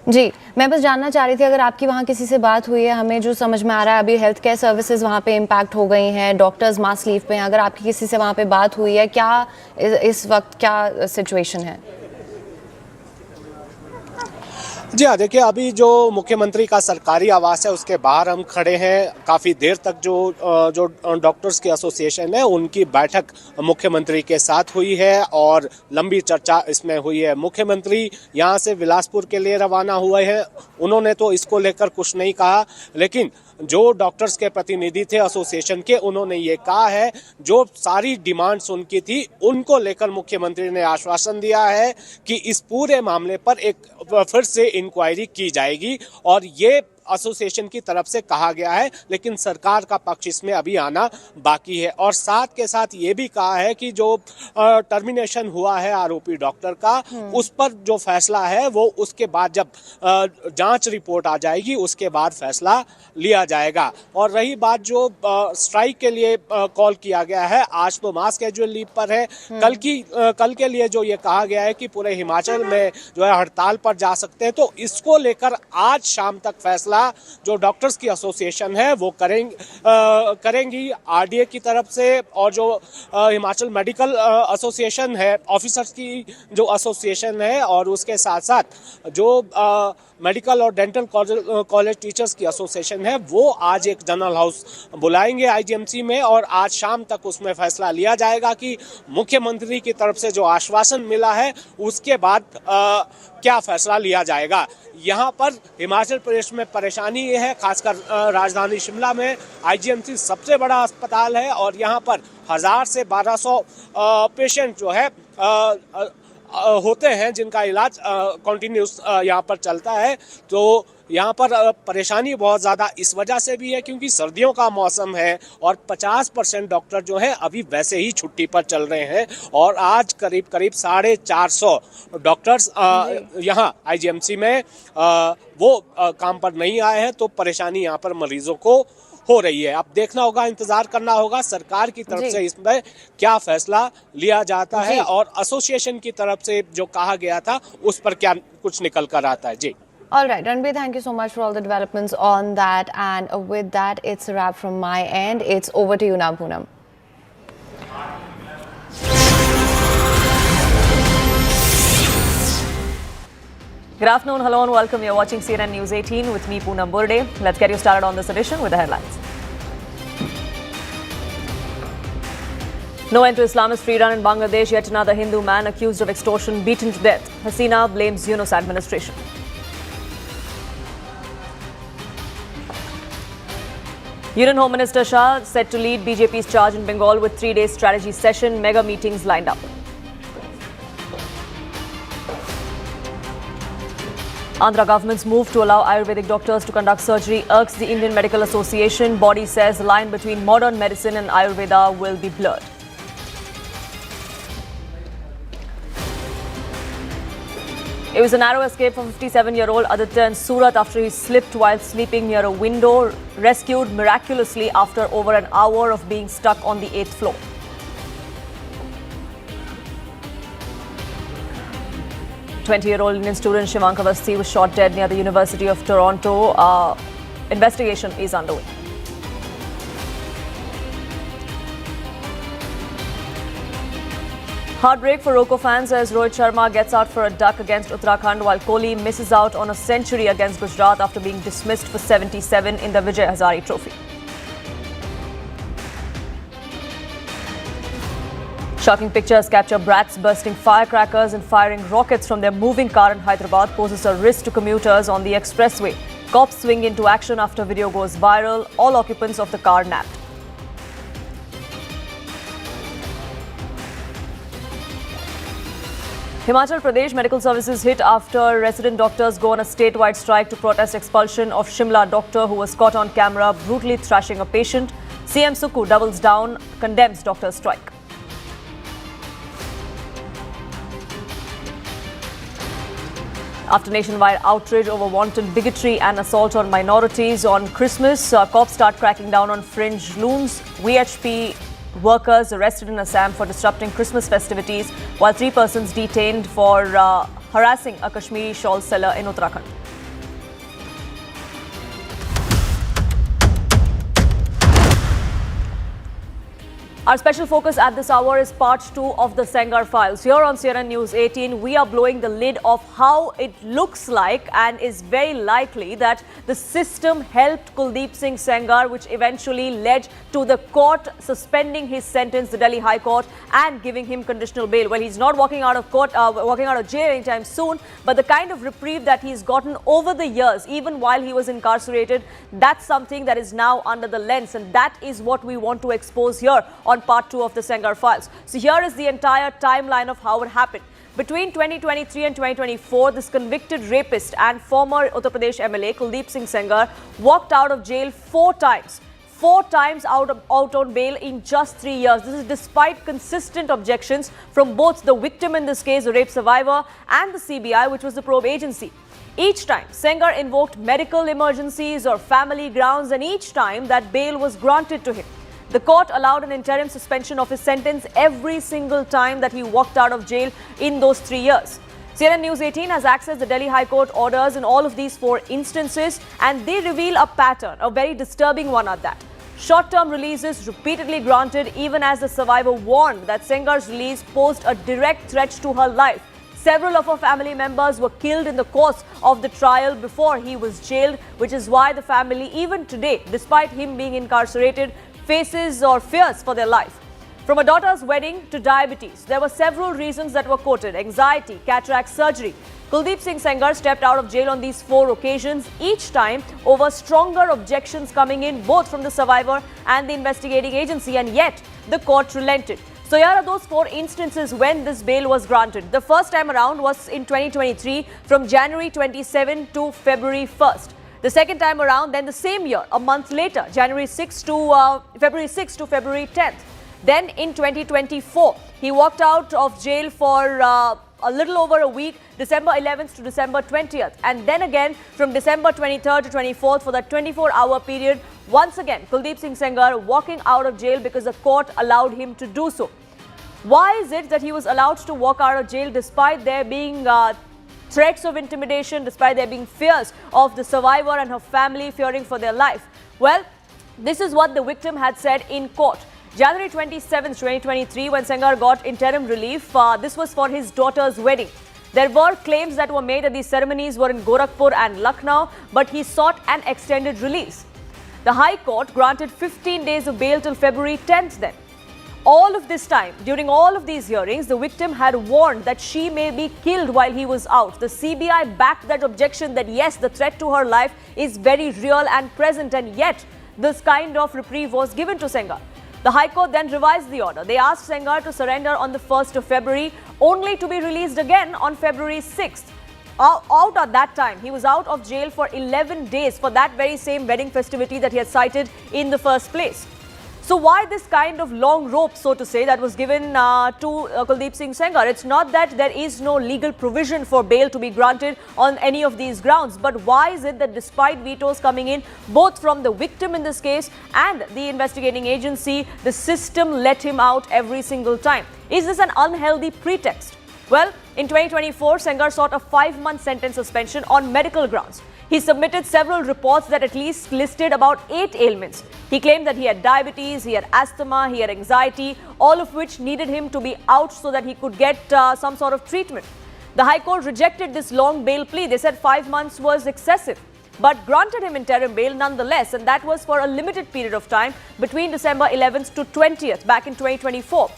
जी, मैं बस जानना चाह रही थी अगर आपकी वहाँ किसी से बात हुई है। हमें जो समझ में आ रहा है अभी हेल्थ केयर सर्विसेज वहाँ पे इम्पैक्ट हो गई हैं, डॉक्टर्स मास लीव पे हैं। अगर आपकी किसी से वहाँ पे बात हुई है, क्या इस वक्त क्या सिचुएशन है? जी हाँ, देखिए अभी जो मुख्यमंत्री का सरकारी आवास है उसके बाहर हम खड़े हैं। काफ़ी देर तक जो डॉक्टर्स की एसोसिएशन है उनकी बैठक मुख्यमंत्री के साथ हुई है और लंबी चर्चा इसमें हुई है। मुख्यमंत्री यहाँ से बिलासपुर के लिए रवाना हुए हैं। उन्होंने तो इसको लेकर कुछ नहीं कहा, लेकिन जो डॉक्टर्स के प्रतिनिधि थे एसोसिएशन के, उन्होंने ये कहा है जो सारी डिमांड्स उनकी थी उनको लेकर मुख्यमंत्री ने आश्वासन दिया है कि इस पूरे मामले पर एक फिर से इंक्वायरी की जाएगी और ये एसोसिएशन की तरफ से कहा गया है, लेकिन सरकार का पक्ष इसमें अभी आना बाकी है। और साथ के साथ ये भी कहा है कि जो टर्मिनेशन हुआ है आरोपी डॉक्टर का, उस पर जो फैसला है वो उसके बाद जब जांच रिपोर्ट आ जाएगी उसके बाद फैसला लिया जाएगा। और रही बात जो स्ट्राइक के लिए कॉल किया गया है, आज तो मास कैजुअल लीव पर है, कल के लिए जो ये कहा गया है कि पूरे हिमाचल में जो है हड़ताल पर जा सकते हैं, तो इसको लेकर आज शाम तक फैसला जो डॉक्टर्स की एसोसिएशन है वो करेंगी आरडीए की तरफ से। और जो हिमाचल मेडिकल एसोसिएशन है, ऑफिसर्स की जो एसोसिएशन है, और उसके साथ साथ जो मेडिकल और डेंटल कॉलेज टीचर्स की एसोसिएशन है, वो आज एक जनरल हाउस बुलाएंगे आईजीएमसी में और आज शाम तक उसमें फैसला लिया जाएगा कि मुख्यमंत्री की तरफ से जो आश्वासन मिला है उसके बाद क्या फैसला लिया जाएगा। यहाँ पर हिमाचल प्रदेश में परेशानी ये है, खासकर राजधानी शिमला में आईजीएमसी सबसे बड़ा अस्पताल है और यहाँ पर 1000 से 1200 पेशेंट जो है होते हैं जिनका इलाज कंटिन्यूस यहाँ पर चलता है। तो यहाँ पर परेशानी बहुत ज़्यादा इस वजह से भी है क्योंकि सर्दियों का मौसम है और 50% डॉक्टर जो हैं अभी वैसे ही छुट्टी पर चल रहे हैं और आज करीब 450 डॉक्टर्स यहाँ आईजीएमसी में वो काम पर नहीं आए हैं। तो परेशानी यहाँ पर मरीजों को हो रही है। अब देखना होगा, इंतजार करना होगा सरकार की तरफ से इसमें क्या फैसला लिया जाता है और एसोसिएशन की तरफ से जो कहा गया था उस पर क्या कुछ निकल कर आता है। जी, All right, Ranbir, thank you so much for all the developments on that. And with that, it's a wrap from my end. It's over to you now, Poonam. Good afternoon, hello and welcome. You're watching CNN News 18 with me, Poonam Burde. Let's get you started on this edition with the headlines. No end to Islamist free run in Bangladesh. Yet another Hindu man accused of extortion beaten to death. Hasina blames Yunus administration. Union Home Minister Shah set to lead BJP's charge in Bengal with 3-day strategy session, mega meetings lined up. Andhra government's move to allow Ayurvedic doctors to conduct surgery irks the Indian Medical Association. Body says the line between modern medicine and Ayurveda will be blurred. It was a narrow escape for 57-year-old Aditya in Surat after he slipped while sleeping near a window, rescued miraculously after over an hour of being stuck on the 8th floor. 20-year-old Indian student Shivank Avasthi was shot dead near the University of Toronto. Investigation is underway. Heartbreak for Roko fans as Rohit Sharma gets out for a duck against Uttarakhand while Kohli misses out on a century against Gujarat after being dismissed for 77 in the Vijay Hazare Trophy. Shocking pictures capture brats bursting firecrackers and firing rockets from their moving car in Hyderabad poses a risk to commuters on the expressway. Cops swing into action after video goes viral. All occupants of the car nabbed. Himachal Pradesh medical services hit after resident doctors go on a statewide strike to protest expulsion of Shimla doctor who was caught on camera brutally thrashing a patient. CM Sukhu doubles down, condemns doctor's strike. After nationwide outrage over wanton bigotry and assault on minorities on Christmas, cops start cracking down on fringe loons. VHP workers arrested in Assam for disrupting Christmas festivities, while 3 persons detained for harassing a Kashmiri shawl seller in Uttarakhand. Our special focus at this hour is part 2 of the Sengar files. Here on CNN News 18, we are blowing the lid of how it looks like and is very likely that the system helped Kuldeep Singh Sengar, which eventually led to the court suspending his sentence, the Delhi High Court, and giving him conditional bail. Well, he's not walking out of jail anytime soon, but the kind of reprieve that he's gotten over the years, even while he was incarcerated, that's something that is now under the lens, and that is what we want to expose here on part 2 of the Sengar files. So here is the entire timeline of how it happened. Between 2023 and 2024, this convicted rapist and former Uttar Pradesh MLA Kuldeep Singh Sengar walked out of jail 4 times. 4 times out on bail in just 3 years. This is despite consistent objections from both the victim in this case, the rape survivor, and the CBI, which was the probe agency. Each time, Sengar invoked medical emergencies or family grounds, and each time that bail was granted to him. The court allowed an interim suspension of his sentence every single time that he walked out of jail in those 3 years. CNN News 18 has accessed the Delhi High Court orders in all of these 4 instances, and they reveal a pattern, a very disturbing one at that. Short-term releases repeatedly granted even as the survivor warned that Sengar's release posed a direct threat to her life. Several of her family members were killed in the course of the trial before he was jailed, which is why the family, even today, despite him being incarcerated, faces or fears for their life. From a daughter's wedding to diabetes, there were several reasons that were quoted: anxiety, cataract surgery. Kuldeep Singh Sengar stepped out of jail on these 4 occasions, each time over stronger objections coming in both from the survivor and the investigating agency, and yet the court relented. So here are those 4 instances when this bail was granted. The first time around was in 2023 from January 27 to February 1st. The second time around, then the same year, a month later, February 6 to February 10th. Then in 2024, he walked out of jail for a little over a week, December 11th to December 20th. And then again from December 23rd to 24th for that 24-hour period, once again, Kuldeep Singh Sengar walking out of jail because the court allowed him to do so. Why is it that he was allowed to walk out of jail despite there being threats of intimidation, despite there being fears of the survivor and her family fearing for their life? Well, this is what the victim had said in court. January 27, 2023, when Sengar got interim relief, this was for his daughter's wedding. There were claims that were made that these ceremonies were in Gorakhpur and Lucknow, but he sought an extended release. The High Court granted 15 days of bail till February 10th then. All of this time, during all of these hearings, the victim had warned that she may be killed while he was out. The CBI backed that objection that yes, the threat to her life is very real and present, and yet this kind of reprieve was given to Sengar. The High Court then revised the order. They asked Sengar to surrender on the 1st of February, only to be released again on February 6th. Out at that time, he was out of jail for 11 days for that very same wedding festivity that he had cited in the first place. So why this kind of long rope, so to say, that was given to Kuldeep Singh Sengar? It's not that there is no legal provision for bail to be granted on any of these grounds, but why is it that despite vetoes coming in both from the victim in this case and the investigating agency, the system let him out every single time? Is this an unhealthy pretext? Well, in 2024, Sengar sought a 5-month sentence suspension on medical grounds. He submitted several reports that at least listed about 8 ailments. He claimed that he had diabetes, he had asthma, he had anxiety, all of which needed him to be out so that he could get some sort of treatment. The High Court rejected this long bail plea. They said 5 months was excessive, but granted him interim bail nonetheless, and that was for a limited period of time between December 11th to 20th back in 2024.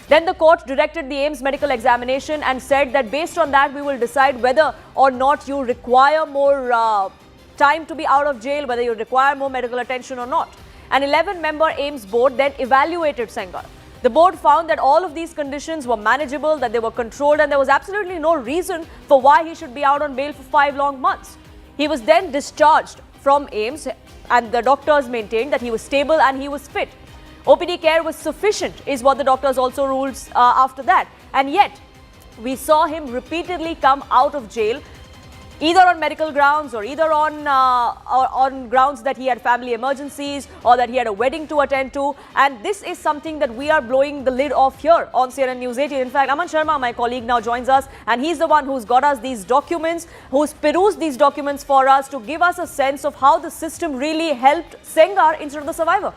Then the court directed the AIIMS medical examination and said that based on that, we will decide whether or not you require more time to be out of jail, whether you require more medical attention or not. An 11-member AIIMS board then evaluated Sengar. The board found that all of these conditions were manageable, that they were controlled, and there was absolutely no reason for why he should be out on bail for 5 long months. He was then discharged from AIIMS, and the doctors maintained that he was stable and he was fit. OPD care was sufficient, is what the doctors also ruled after that. And yet, we saw him repeatedly come out of jail, either on medical grounds or either on grounds that he had family emergencies or that he had a wedding to attend to. And this is something that we are blowing the lid off here on CNN News 18. In fact, Aman Sharma, my colleague, now joins us, and he's the one who's got us these documents, who's perused these documents for us to give us a sense of how the system really helped Sengar instead of the survivor.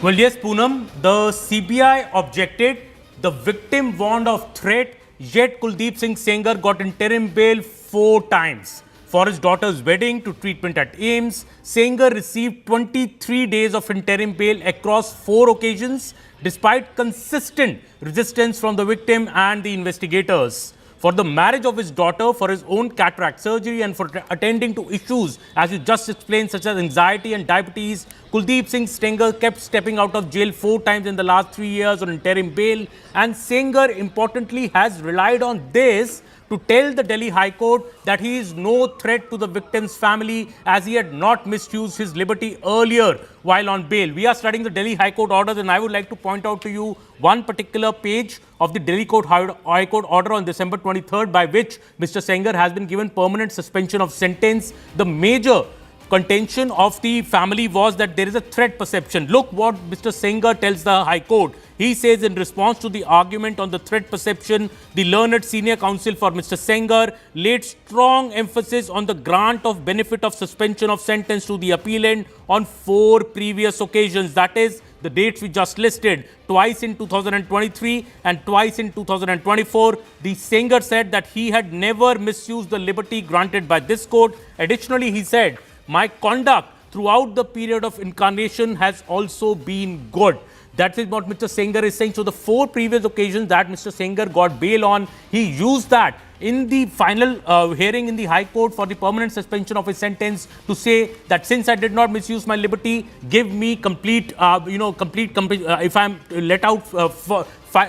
Well, yes, Poonam, the CBI objected, the victim warned of threat, yet Kuldeep Singh Sengar got interim bail 4 times. For his daughter's wedding to treatment at AIIMS, Sengar received 23 days of interim bail across 4 occasions, despite consistent resistance from the victim and the investigators. For the marriage of his daughter, for his own cataract surgery, and for attending to issues, as you just explained, such as anxiety and diabetes, Kuldeep Singh Sengar kept stepping out of jail 4 times in the last 3 years on interim bail. And Sengar, importantly, has relied on this to tell the Delhi High Court that he is no threat to the victim's family, as he had not misused his liberty earlier while on bail. We are studying the Delhi High Court orders, and I would like to point out to you one particular page of the Delhi High Court order on December 23rd, by which Mr. Sengar has been given permanent suspension of sentence. The major contention of the family was that there is a threat perception. Look what Mr. Sengar tells the High Court. He says, in response to the argument on the threat perception, the learned senior counsel for Mr. Sengar laid strong emphasis on the grant of benefit of suspension of sentence to the appellant on 4 previous occasions. That is, the dates we just listed, twice in 2023 and twice in 2024. The Sengar said that he had never misused the liberty granted by this court. Additionally, he said, my conduct throughout the period of incarnation has also been good. That is what Mr. Sengar is saying. So the 4 previous occasions that Mr. Sengar got bail on, he used that in the final hearing in the High Court for the permanent suspension of his sentence to say that since I did not misuse my liberty, give me complete, if I'm let out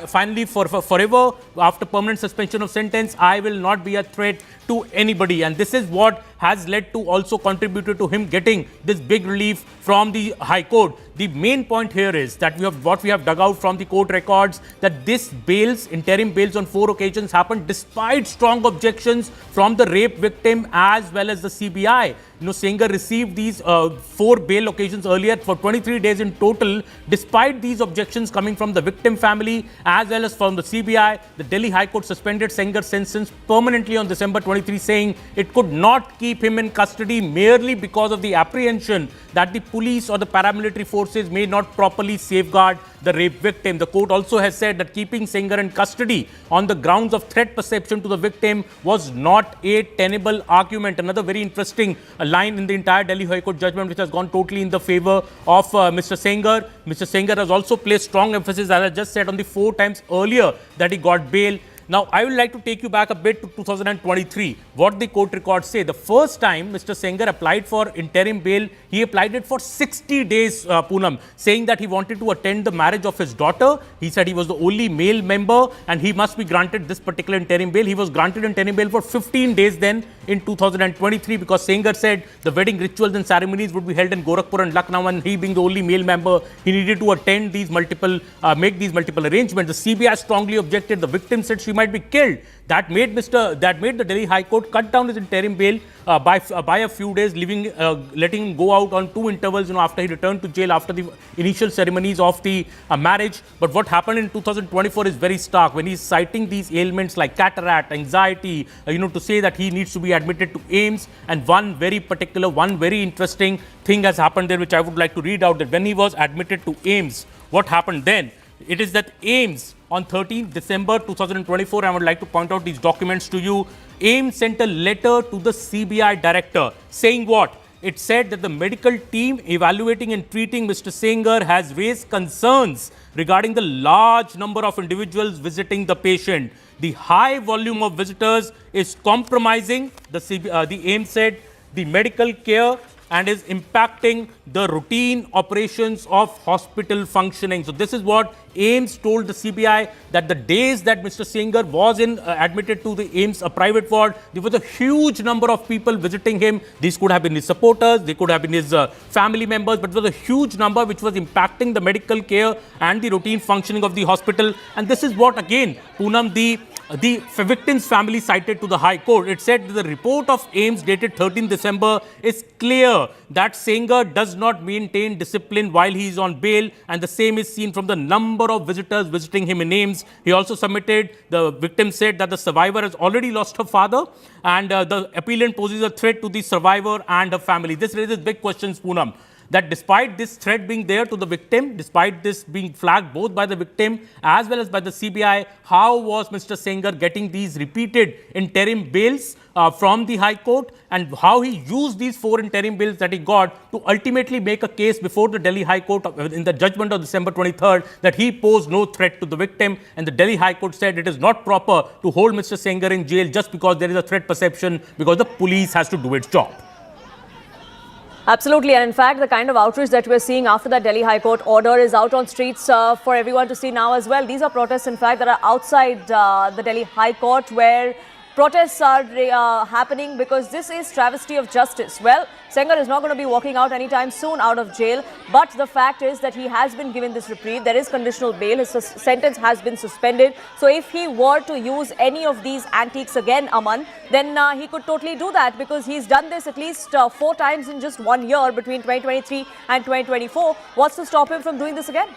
finally for forever after permanent suspension of sentence, I will not be a threat to anybody. And this is what has led to also contributed to him getting this big relief from the High Court. The main point here is that what we have dug out from the court records, that this bails, interim bails on 4 occasions happened despite strong objections from the rape victim as well as the CBI. Sengar received these 4 bail occasions earlier for 23 days in total. Despite these objections coming from the victim family as well as from the CBI, the Delhi High Court suspended Sengar's sentence permanently on December 23, saying it could not keep him in custody merely because of the apprehension that the police or the paramilitary forces may not properly safeguard the rape victim. The court also has said that keeping Sengar in custody on the grounds of threat perception to the victim was not a tenable argument. Another very interesting line in the entire Delhi High Court judgment, which has gone totally in the favor of Mr. Sengar. Mr. Sengar has also placed strong emphasis, as I just said, on the 4 times earlier that he got bail. Now, I would like to take you back a bit to 2023. What the court records say. The first time Mr. Sengar applied for interim bail, he applied it for 60 days, Poonam, saying that he wanted to attend the marriage of his daughter. He said he was the only male member and he must be granted this particular interim bail. He was granted interim bail for 15 days then in 2023 because Sengar said the wedding rituals and ceremonies would be held in Gorakhpur and Lucknow, and he being the only male member, he needed to attend these make these multiple arrangements. The CBI strongly objected. The victim said she might be killed. That made the Delhi High Court cut down his interim bail by a few days, letting him go out on 2 intervals, after he returned to jail after the initial ceremonies of the marriage. But what happened in 2024 is very stark when he's citing these ailments like cataract, anxiety, to say that he needs to be admitted to AIIMS. And one very interesting thing has happened there, which I would like to read out, that when he was admitted to AIIMS, what happened then? It is that AIIMS on 13th December 2024, I would like to point out these documents to you. AIIMS sent a letter to the CBI director saying what? It said that the medical team evaluating and treating Mr. Sengar has raised concerns regarding the large number of individuals visiting the patient. The high volume of visitors is compromising, the AIIMS said, the medical care and is impacting the routine operations of hospital functioning. So this is what AIIMS told the CBI, that the days that Mr. Sengar was admitted to the AIIMS, a private ward, there was a huge number of people visiting him. These could have been his supporters, they could have been his family members, but it was a huge number which was impacting the medical care and the routine functioning of the hospital. And this is what, again, Poonam, the victim's family cited to the High Court. It said that the report of AIIMS dated 13 December is clear that Sengar does not maintain discipline while he is on bail, and the same is seen from the number of visitors visiting him in AIIMS. He also submitted, the victim said that the survivor has already lost her father, and the appellant poses a threat to the survivor and her family. This raises big questions, Poonam, that despite this threat being there to the victim, despite this being flagged both by the victim as well as by the CBI, how was Mr. Sengar getting these repeated interim bails from the High Court, and how he used these 4 interim bails that he got to ultimately make a case before the Delhi High Court in the judgment of December 23rd that he posed no threat to the victim, and the Delhi High Court said it is not proper to hold Mr. Sengar in jail just because there is a threat perception, because the police has to do its job. Absolutely, and in fact, the kind of outrage that we're seeing after that Delhi High Court order is out on streets for everyone to see now as well. These are protests, in fact, that are outside the Delhi High Court, where protests are happening because this is travesty of justice. Well, Sengar is not going to be walking out anytime soon out of jail, but the fact is that he has been given this reprieve. There is conditional bail. His sentence has been suspended. So if he were to use any of these antiques again, Aman, then he could totally do that, because he's done this at least 4 times in just 1 year between 2023 and 2024. What's to stop him from doing this again?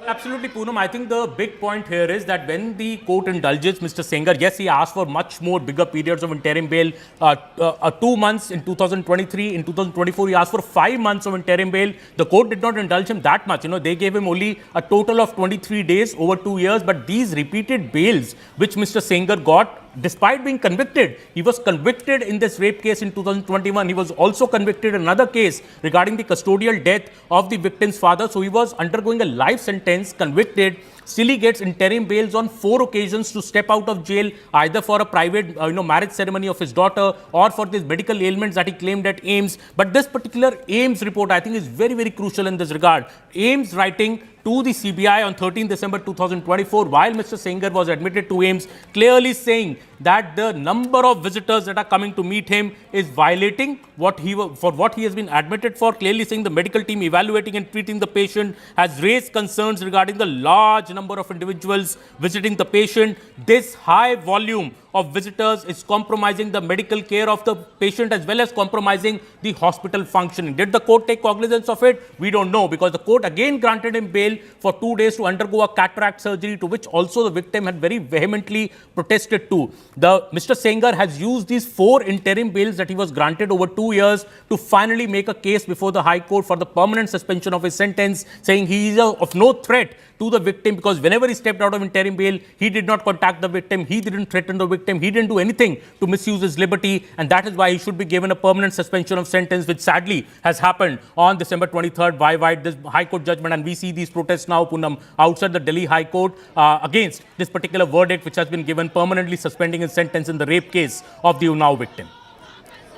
Absolutely, Poonam. I think the big point here is that when the court indulges Mr. Sengar, yes, he asked for much more bigger periods of interim bail, 2 months in 2023. In 2024, he asked for 5 months of interim bail. The court did not indulge him that much. They gave him only a total of 23 days over 2 years. But these repeated bails, which Mr. Sengar got, despite being convicted, he was convicted in this rape case in 2021. He was also convicted in another case regarding the custodial death of the victim's father. So he was undergoing a life sentence, convicted. Still, he gets interim bails on 4 occasions to step out of jail, either for a private marriage ceremony of his daughter or for these medical ailments that he claimed at AIIMS. But this particular AIIMS report, I think, is very, very crucial in this regard. AIIMS writing to the CBI on 13 December 2024, while Mr. Sengar was admitted to AIIMS, clearly saying that the number of visitors that are coming to meet him is violating what he has been admitted for, clearly saying the medical team evaluating and treating the patient has raised concerns regarding the large number of individuals visiting the patient. This high volume of visitors is compromising the medical care of the patient as well as compromising the hospital functioning. Did the court take cognizance of it? We don't know, because the court again granted him bail for 2 days to undergo a cataract surgery, to which also the victim had very vehemently protested to. Mr. Sengar has used these 4 interim bails that he was granted over 2 years to finally make a case before the High Court for the permanent suspension of his sentence, saying he is of no threat to the victim, because whenever he stepped out of interim bail, he did not contact the victim, he didn't threaten the victim, he didn't do anything to misuse his liberty, and that is why he should be given a permanent suspension of sentence, which sadly has happened on December 23rd by this High Court judgment. And we see these protests now, Poonam, outside the Delhi High Court against this particular verdict, which has been given, permanently suspending his sentence in the rape case of the Unnao victim.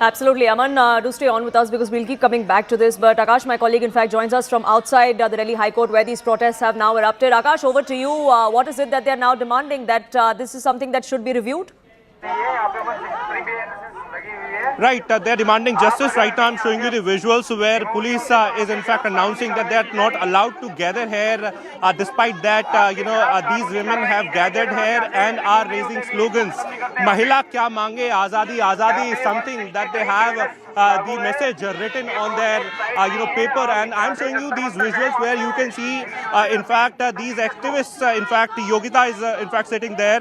Absolutely. Aman, do stay on with us, because we'll keep coming back to this. But Akash, my colleague, in fact, joins us from outside the Delhi High Court, where these protests have now erupted. Akash, over to you. What is it that they're now demanding? That this is something that should be reviewed? Right, they're demanding justice. Right now I'm showing you the visuals where police is in fact announcing that they're not allowed to gather here. Despite that, these women have gathered here and are raising slogans. Mahila kya mange, azadi, azadi is something that they have the message written on their paper, and I'm showing you these visuals where you can see in fact these activists, in fact Yogita is in fact sitting there.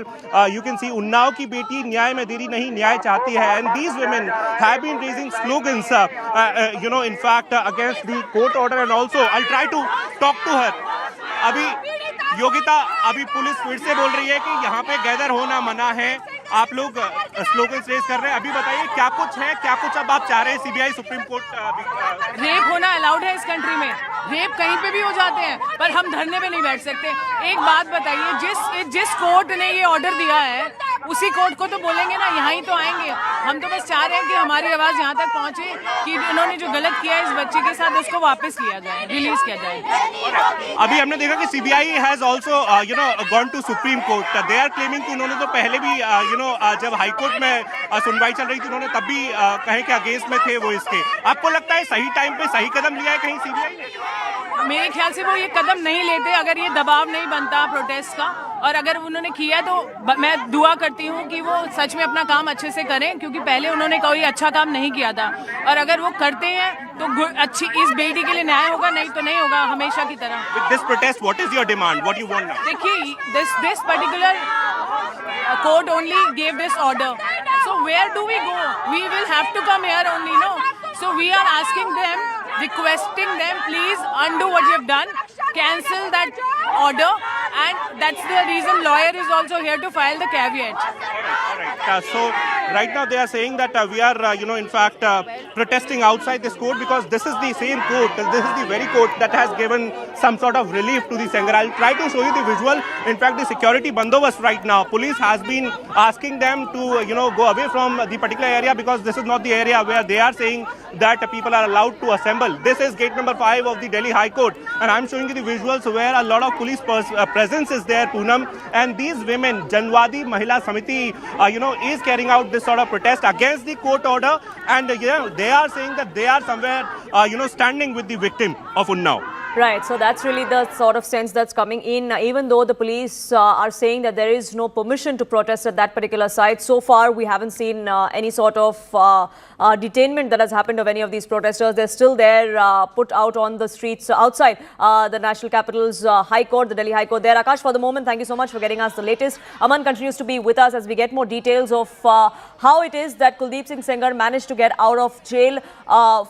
You can see Unnao ki beti nyay mein deri nahi nyay chahti hai, and these women have been raising slogans in fact against the court order, and also I'll try to talk to her. अभी योगिता, अभी police फिर से बोल रही है कि यहाँ पे गैदर होना मना है, आप लोग स्लोगन रेज कर रहे हैं. अभी बताइए क्या कुछ है, क्या कुछ अब आप चाह रहे हैं सीबीआई सुप्रीम कोर्ट? रेप होना अलाउड है इस कंट्री में, रेप कहीं पे भी हो जाते हैं, पर हम धरने पे नहीं बैठ सकते. एक बात बताइए, जिस कोर्ट ने ये ऑर्डर दिया है उसी कोर्ट को तो बोलेंगे ना, यहाँ ही तो आएंगे. हम तो बस चाह रहे हैं कि हमारी आवाज यहाँ तक पहुँचे कि इन्होंने जो गलत किया है इस बच्चे के साथ उसको वापस लिया जाए, रिलीज किया जाए. अभी हमने देखा कि CBI has also gone to Supreme Court. They are claiming कि उन्होंने तो पहले भी जब हाई कोर्ट में सुनवाई चल रही थी उन्होंने तब भी कहे कि अगेंस्ट में थे वो इसके. आपको लगता है सही टाइम पे सही कदम लिया है कहीं सीबीआई ने? मेरे ख्याल से वो ये कदम नहीं लेते अगर ये दबाव नहीं बनता प्रोटेस्ट का, और अगर उन्होंने किया तो मैं दुआ करती हूँ कि वो सच में अपना काम अच्छे से करें, क्योंकि पहले उन्होंने कोई अच्छा काम नहीं किया था, और अगर वो करते हैं तो अच्छी इस बेटी के लिए न्याय होगा, नहीं तो नहीं होगा हमेशा की तरह. With this protest, what is your demand? What do you want now? देखिए, this particular court only gave this order, so where do we go? We will have to come here only, no? So we are asking them, requesting them, please undo what you have done, cancel that order, and that's the reason lawyer is also here to file the caveat. So right now they are saying that we are, in fact, protesting outside this court because this is the same court, this is the very court that has given some sort of relief to the Sengar. I'll try to show you the visual. In fact, the security bandobast right now, police has been asking them to, go away from the particular area because this is not the area where they are saying that people are allowed to assemble. This is gate number 5 of the Delhi High Court, and I'm showing you the visuals where a lot of police presence is there, Poonam, and these women, Janwadi Mahila Samiti, is carrying out this sort of protest against the court order, and they are saying that they are somewhere, standing with the victim of Unnao. Right, so that's really the sort of sense that's coming in. Even though the police are saying that there is no permission to protest at that particular site, so far we haven't seen any sort of detainment that has happened of any of these protesters. They're still there, put out on the streets outside the National Capital's High Court, the Delhi High Court there. Akash, for the moment, thank you so much for getting us the latest. Aman continues to be with us as we get more details of how it is that Kuldeep Singh Sengar managed to get out of jail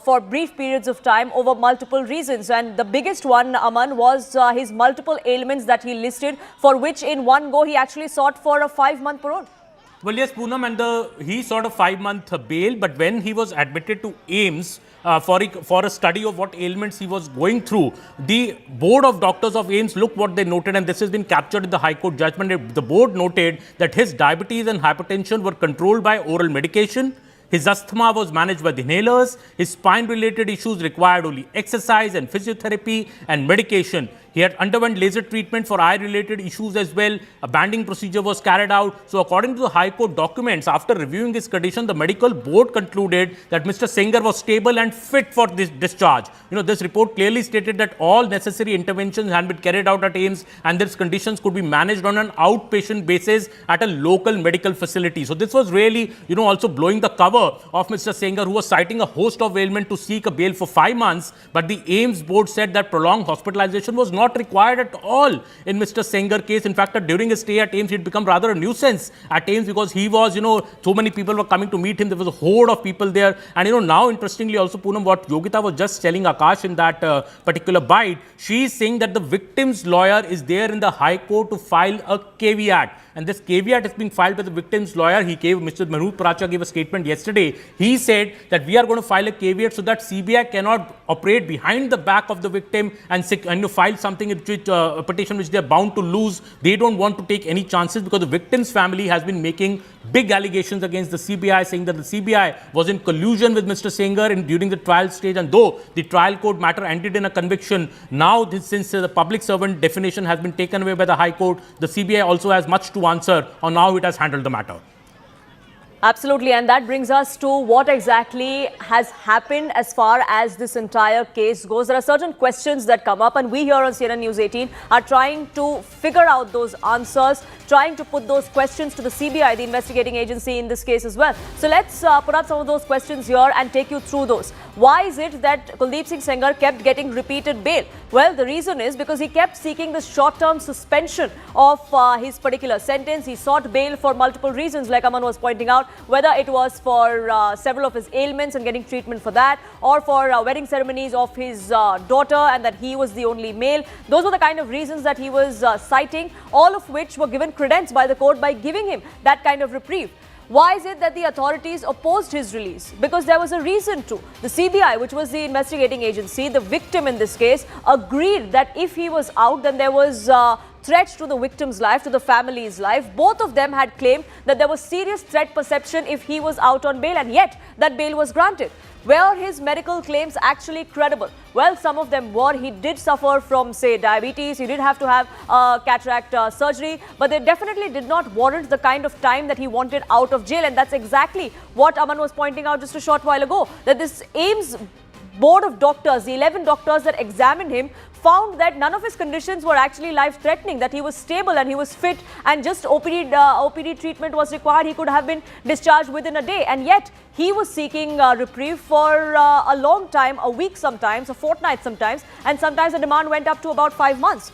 for brief periods of time over multiple reasons. And the biggest one, Aman, was his multiple ailments that he listed, for which in one go he actually sought for a 5-month parole. Well, yes, Poonam, and he sought a 5-month bail, but when he was admitted to AIIMS for a study of what ailments he was going through, the board of doctors of AIIMS, look what they noted, and this has been captured in the High Court judgment. The board noted that his diabetes and hypertension were controlled by oral medication. His asthma was managed by the inhalers. His spine-related issues required only exercise and physiotherapy and medication. He had underwent laser treatment for eye-related issues as well. A banding procedure was carried out. So according to the High Court documents, after reviewing his condition, the medical board concluded that Mr. Sengar was stable and fit for this discharge. This report clearly stated that all necessary interventions had been carried out at AIIMS and these conditions could be managed on an outpatient basis at a local medical facility. So this was really, also blowing the cover of Mr. Sengar, who was citing a host of ailments to seek a bail for 5 months. But the AIIMS board said that prolonged hospitalization was not required at all in Mr. Sengar case. In fact, during his stay at AIIMS, he had become rather a nuisance at AIIMS because he was, so many people were coming to meet him. There was a horde of people there. And, now interestingly also, Poonam, what Yogita was just telling Akash in that particular bite, she is saying that the victim's lawyer is there in the High Court to file a caveat. And this caveat is being filed by the victim's lawyer. Mr. Mazboot Bharat gave a statement yesterday. He said that we are going to file a caveat so that CBI cannot operate behind the back of the victim and file something, a petition which they are bound to lose. They don't want to take any chances because the victim's family has been making big allegations against the CBI, saying that the CBI was in collusion with Mr. Sengar during the trial stage. And though the trial court matter ended in a conviction, now since the public servant definition has been taken away by the High Court, the CBI also has much to answer on how it has handled the matter. Absolutely, and that brings us to what exactly has happened as far as this entire case goes. There are certain questions that come up, and we here on CNN News 18 are trying to figure out those answers, trying to put those questions to the CBI, the investigating agency in this case as well. So let's put up some of those questions here and take you through those. Why is it that Kuldeep Singh Sengar kept getting repeated bail? Well, the reason is because he kept seeking the short-term suspension of his particular sentence. He sought bail for multiple reasons, like Aman was pointing out, whether it was for several of his ailments and getting treatment for that, or for wedding ceremonies of his daughter, and that he was the only male. Those were the kind of reasons that he was citing, all of which were given credence by the court by giving him that kind of reprieve. Why is it that the authorities opposed his release? Because there was a reason to. The CBI, which was the investigating agency, the victim in this case, agreed that if he was out, then there was threat to the victim's life, to the family's life. Both of them had claimed that there was serious threat perception if he was out on bail, and yet that bail was granted. Were his medical claims actually credible? Well, some of them were. He did suffer from, say, diabetes. He did have to have cataract surgery, but they definitely did not warrant the kind of time that he wanted out of jail. And that's exactly what Aman was pointing out just a short while ago, that this AIIMS board of doctors, the 11 doctors that examined him, found that none of his conditions were actually life-threatening, that he was stable and he was fit, and just OPD treatment was required. He could have been discharged within a day, and yet he was seeking reprieve for a long time, a week sometimes, a fortnight sometimes, and sometimes the demand went up to about 5 months.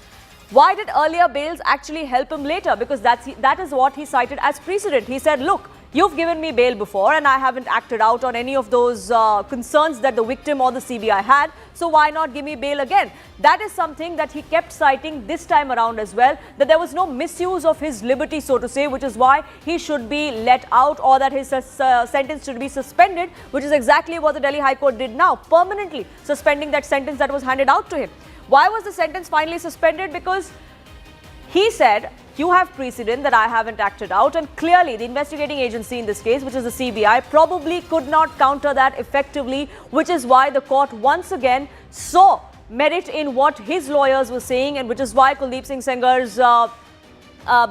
Why did earlier bails actually help him later? Because that is what he cited as precedent. He said, look, you've given me bail before and I haven't acted out on any of those concerns that the victim or the CBI had, so why not give me bail again? That is something that he kept citing this time around as well, that there was no misuse of his liberty, so to say, which is why he should be let out, or that his sentence should be suspended, which is exactly what the Delhi High Court did now, permanently suspending that sentence that was handed out to him. Why was the sentence finally suspended? Because he said, you have precedent that I haven't acted out, and clearly the investigating agency in this case, which is the CBI, probably could not counter that effectively, which is why the court once again saw merit in what his lawyers were saying, and which is why Kuldeep Singh Sengar's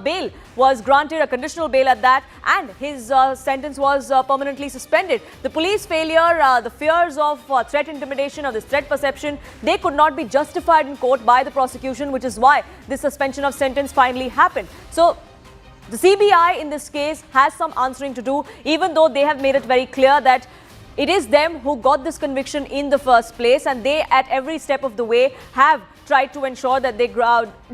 bail was granted, a conditional bail at that, and his sentence was permanently suspended. The police failure, the fears of threat intimidation or this threat perception, they could not be justified in court by the prosecution, which is why this suspension of sentence finally happened. So the CBI in this case has some answering to do, even though they have made it very clear that it is them who got this conviction in the first place, and they at every step of the way have tried to ensure that they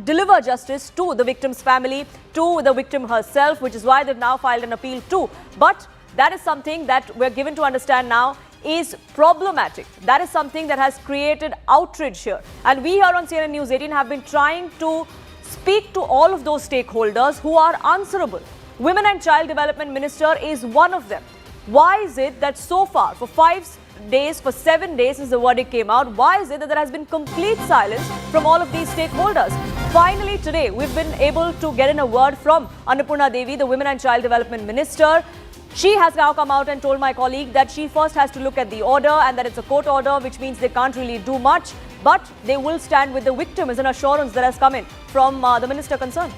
deliver justice to the victim's family, to the victim herself, which is why they've now filed an appeal too. But that is something that we're given to understand now is problematic. That is something that has created outrage here. And we here on CNN News 18 have been trying to speak to all of those stakeholders who are answerable. Women and Child Development Minister is one of them. Why is it that so far, for 5 days, for 7 days since the verdict came out, why is it that there has been complete silence from all of these stakeholders? Finally today, we've been able to get in a word from Annapurna Devi, the Women and Child Development Minister. She has now come out and told my colleague that she first has to look at the order, and that it's a court order, which means they can't really do much, but they will stand with the victim, is an assurance that has come in from the minister concerned.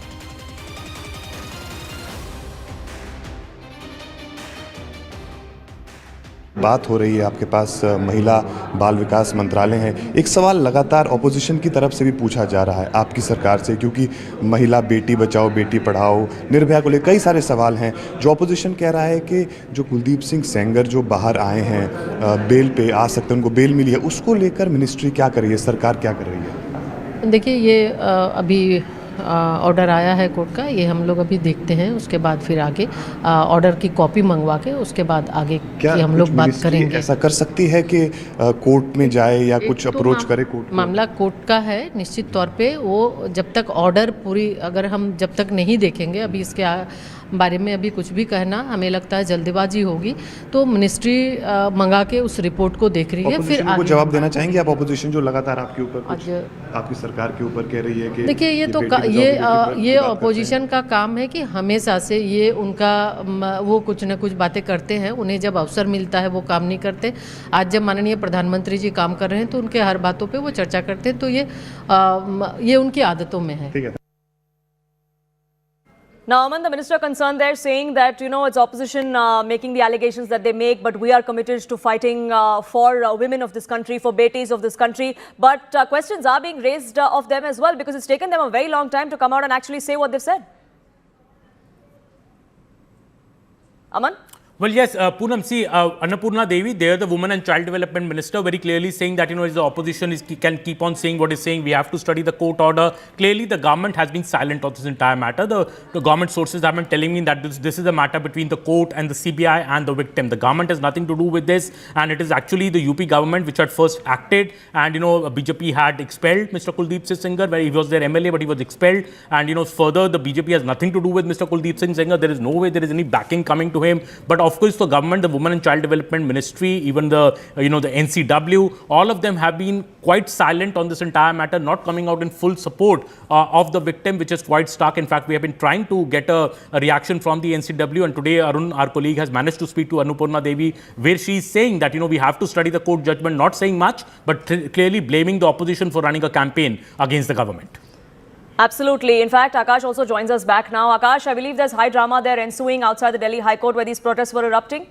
बात हो रही है, आपके पास महिला बाल विकास मंत्रालय है। एक सवाल लगातार ऑपोजिशन की तरफ से भी पूछा जा रहा है आपकी सरकार से, क्योंकि महिला बेटी बचाओ बेटी पढ़ाओ, निर्भया को लेकर कई सारे सवाल हैं। जो ऑपोजिशन कह रहा है कि जो कुलदीप सिंह सेंगर जो बाहर आए हैं, बेल पे आ सकते हैं, उनको बेल मिली है, उसको लेकर मिनिस्ट्री क्या कर रही है, सरकार क्या कर रही है? देखिए, ये अभी ऑर्डर आया है कोर्ट का, ये हम लोग अभी देखते हैं, उसके बाद फिर आगे ऑर्डर की कॉपी मंगवा के उसके बाद आगे की हम लोग बात करेंगे। ऐसा कर सकती है कि कोर्ट में जाए या कुछ अप्रोच करे कोर्ट? मामला कोर्ट का है, निश्चित तौर पे वो जब तक ऑर्डर पूरी, अगर हम जब तक नहीं देखेंगे, अभी इसके बारे में अभी कुछ भी कहना हमें लगता है जल्दबाजी होगी, तो मिनिस्ट्री मंगा के उस रिपोर्ट को देख रही है। फिर आगे जवाब देना चाहेंगे आप? ऑपोजिशन जो लगातार आपके ऊपर आपकी सरकार के ऊपर कह रही है कि देखिए, ये ऑपोजिशन का काम है कि हमेशा से ये उनका वो कुछ न कुछ बातें करते हैं, उन्हें जब अवसर मिलता है वो काम नहीं करते। आज जब माननीय प्रधानमंत्री जी काम कर रहे हैं तो उनके हर बातों पे वो चर्चा करते हैं, तो ये उनकी आदतों में है। Now, Aman, the minister concerned there saying that, it's opposition making the allegations that they make, but we are committed to fighting for women of this country, for betis of this country. But questions are being raised of them as well, because it's taken them a very long time to come out and actually say what they've said. Aman? Well, yes, Poonam, see, Annapurna Devi, they're the Women and Child Development Minister, very clearly saying that, the opposition can keep on saying what is saying. We have to study the court order. Clearly, the government has been silent on this entire matter. The government sources have been telling me that this is a matter between the court and the CBI and the victim. The government has nothing to do with this, and it is actually the UP government which had first acted, and, BJP had expelled Mr. Kuldeep Singh Sengar, where he was their MLA, but he was expelled. And, further, the BJP has nothing to do with Mr. Kuldeep Singh Sengar. There is no way there is any backing coming to him. But of course, the government, the Women and Child Development Ministry, even the the NCW, all of them have been quite silent on this entire matter, not coming out in full support of the victim, which is quite stark. In fact, we have been trying to get a reaction from the NCW, and today Arun, our colleague, has managed to speak to Annapurna Devi, where she is saying that we have to study the court judgment, not saying much, but clearly blaming the opposition for running a campaign against the government. Absolutely. In fact, Akash also joins us back now. Akash, I believe there's high drama there ensuing outside the Delhi High Court where these protests were erupting.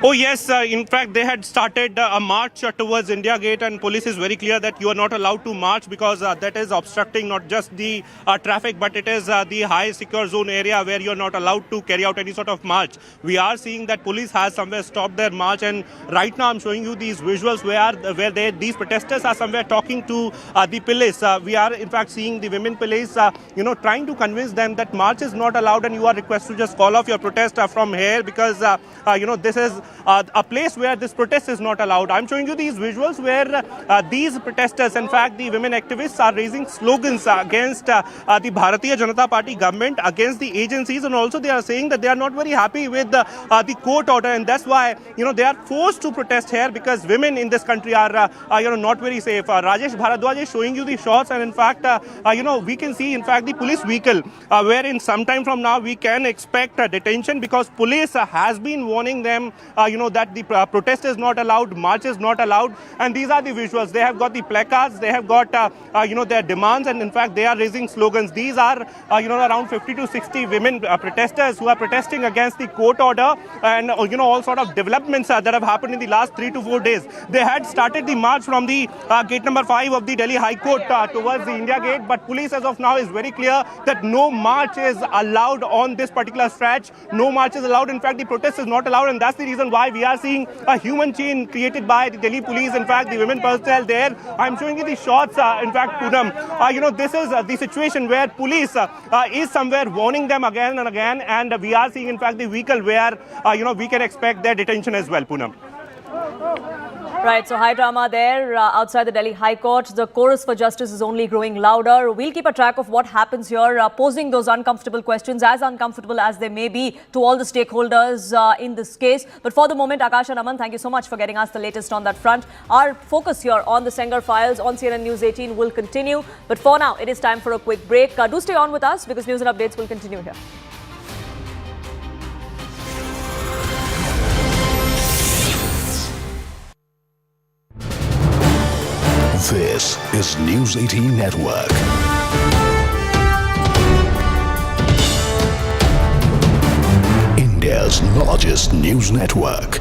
Oh yes, in fact they had started a march towards India Gate, and police is very clear that you are not allowed to march because that is obstructing not just the traffic, but it is the high secure zone area where you are not allowed to carry out any sort of march. We are seeing that police has somewhere stopped their march, and right now I'm showing you these visuals where these protesters are somewhere talking to the police. We are in fact seeing the women police trying to convince them that march is not allowed, and you are requested to just call off your protest from here because this is a place where this protest is not allowed. I'm showing you these visuals where these protesters, in fact the women activists, are raising slogans against the Bharatiya Janata Party government, against the agencies, and also they are saying that they are not very happy with the court order, and that's why they are forced to protest here because women in this country are not very safe. Rajesh Bharadwaj is showing you the shots, and in fact we can see in fact the police vehicle wherein sometime from now we can expect detention because police has been warning them that the protest is not allowed, march is not allowed, and these are the visuals. They have got the placards, they have got their demands, and in fact they are raising slogans. These are around 50 to 60 women protesters who are protesting against the court order and all sort of developments that have happened in the last 3 to 4 days. They had started the march from the gate number 5 of the Delhi High Court towards the India Gate, but police as of now is very clear that no march is allowed on this particular stretch. No march is allowed. In fact, the protest is not allowed, and that's the reason why we are seeing a human chain created by the Delhi police. In fact, the women personnel there. I'm showing you the shots. In fact, Poonam, this is the situation where police is somewhere warning them again and again, and we are seeing in fact the vehicle where we can expect their detention as well, Poonam. Right, so high drama there outside the Delhi High Court. The chorus for justice is only growing louder. We'll keep a track of what happens here, posing those uncomfortable questions, as uncomfortable as they may be to all the stakeholders in this case. But for the moment, Akash and Aman, thank you so much for getting us the latest on that front. Our focus here on the Sengar files on CNN News 18 will continue. But for now, it is time for a quick break. Do stay on with us because news and updates will continue here. This is News 18 Network. India's largest news network.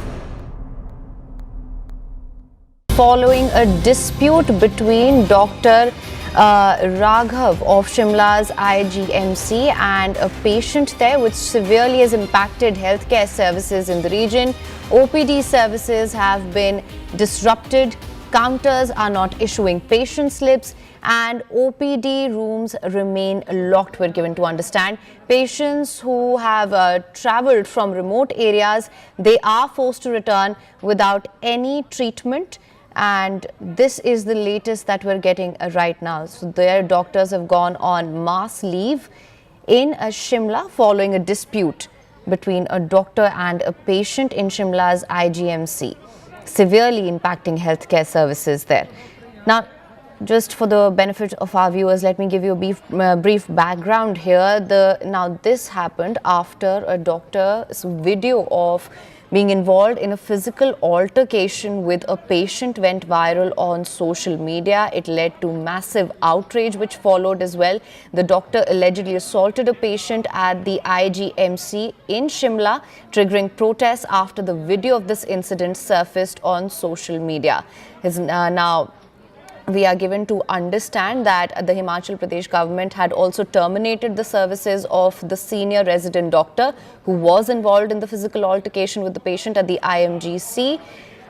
Following a dispute between Dr. Raghav of Shimla's IGMC and a patient there, which severely has impacted healthcare services in the region. OPD services have been disrupted. Counters are not issuing patient slips, and OPD rooms remain locked, we're given to understand. Patients who have travelled from remote areas, they are forced to return without any treatment. And this is the latest that we're getting right now. So their doctors have gone on mass leave in Shimla following a dispute between a doctor and a patient in Shimla's IGMC, severely impacting healthcare services there. Now, just for the benefit of our viewers, let me give you a brief background here. Now, this happened after a doctor's video of being involved in a physical altercation with a patient went viral on social media. It led to massive outrage which followed as well. The doctor allegedly assaulted a patient at the IGMC in Shimla, triggering protests after the video of this incident surfaced on social media. Now, we are given to understand that the Himachal Pradesh government had also terminated the services of the senior resident doctor who was involved in the physical altercation with the patient at the IMGC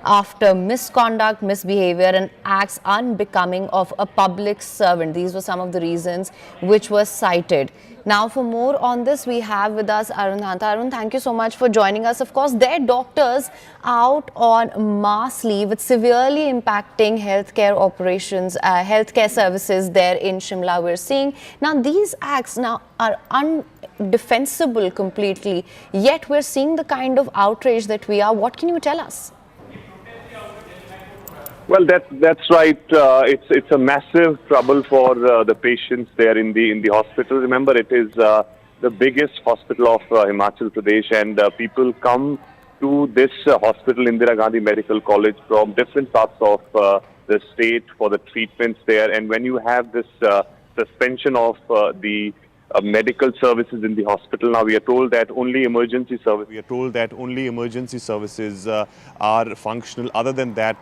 after misconduct, misbehavior and acts unbecoming of a public servant. These were some of the reasons which were cited. Now, for more on this, we have with us Arun Hanta. Arun, thank you so much for joining us. Of course, their doctors out on mass leave with severely impacting healthcare operations, healthcare services there in Shimla, we're seeing. Now, these acts now are undefensible completely, yet we're seeing the kind of outrage that we are. What can you tell us? Well, that's right. It's a massive trouble for the patients there in the hospital. Remember, it is the biggest hospital of Himachal Pradesh, and people come to this hospital, Indira Gandhi Medical College, from different parts of the state for the treatments there. And when you have this suspension of the medical services in the hospital, now we are told that only emergency services. We are told that only emergency services are functional. Other than that,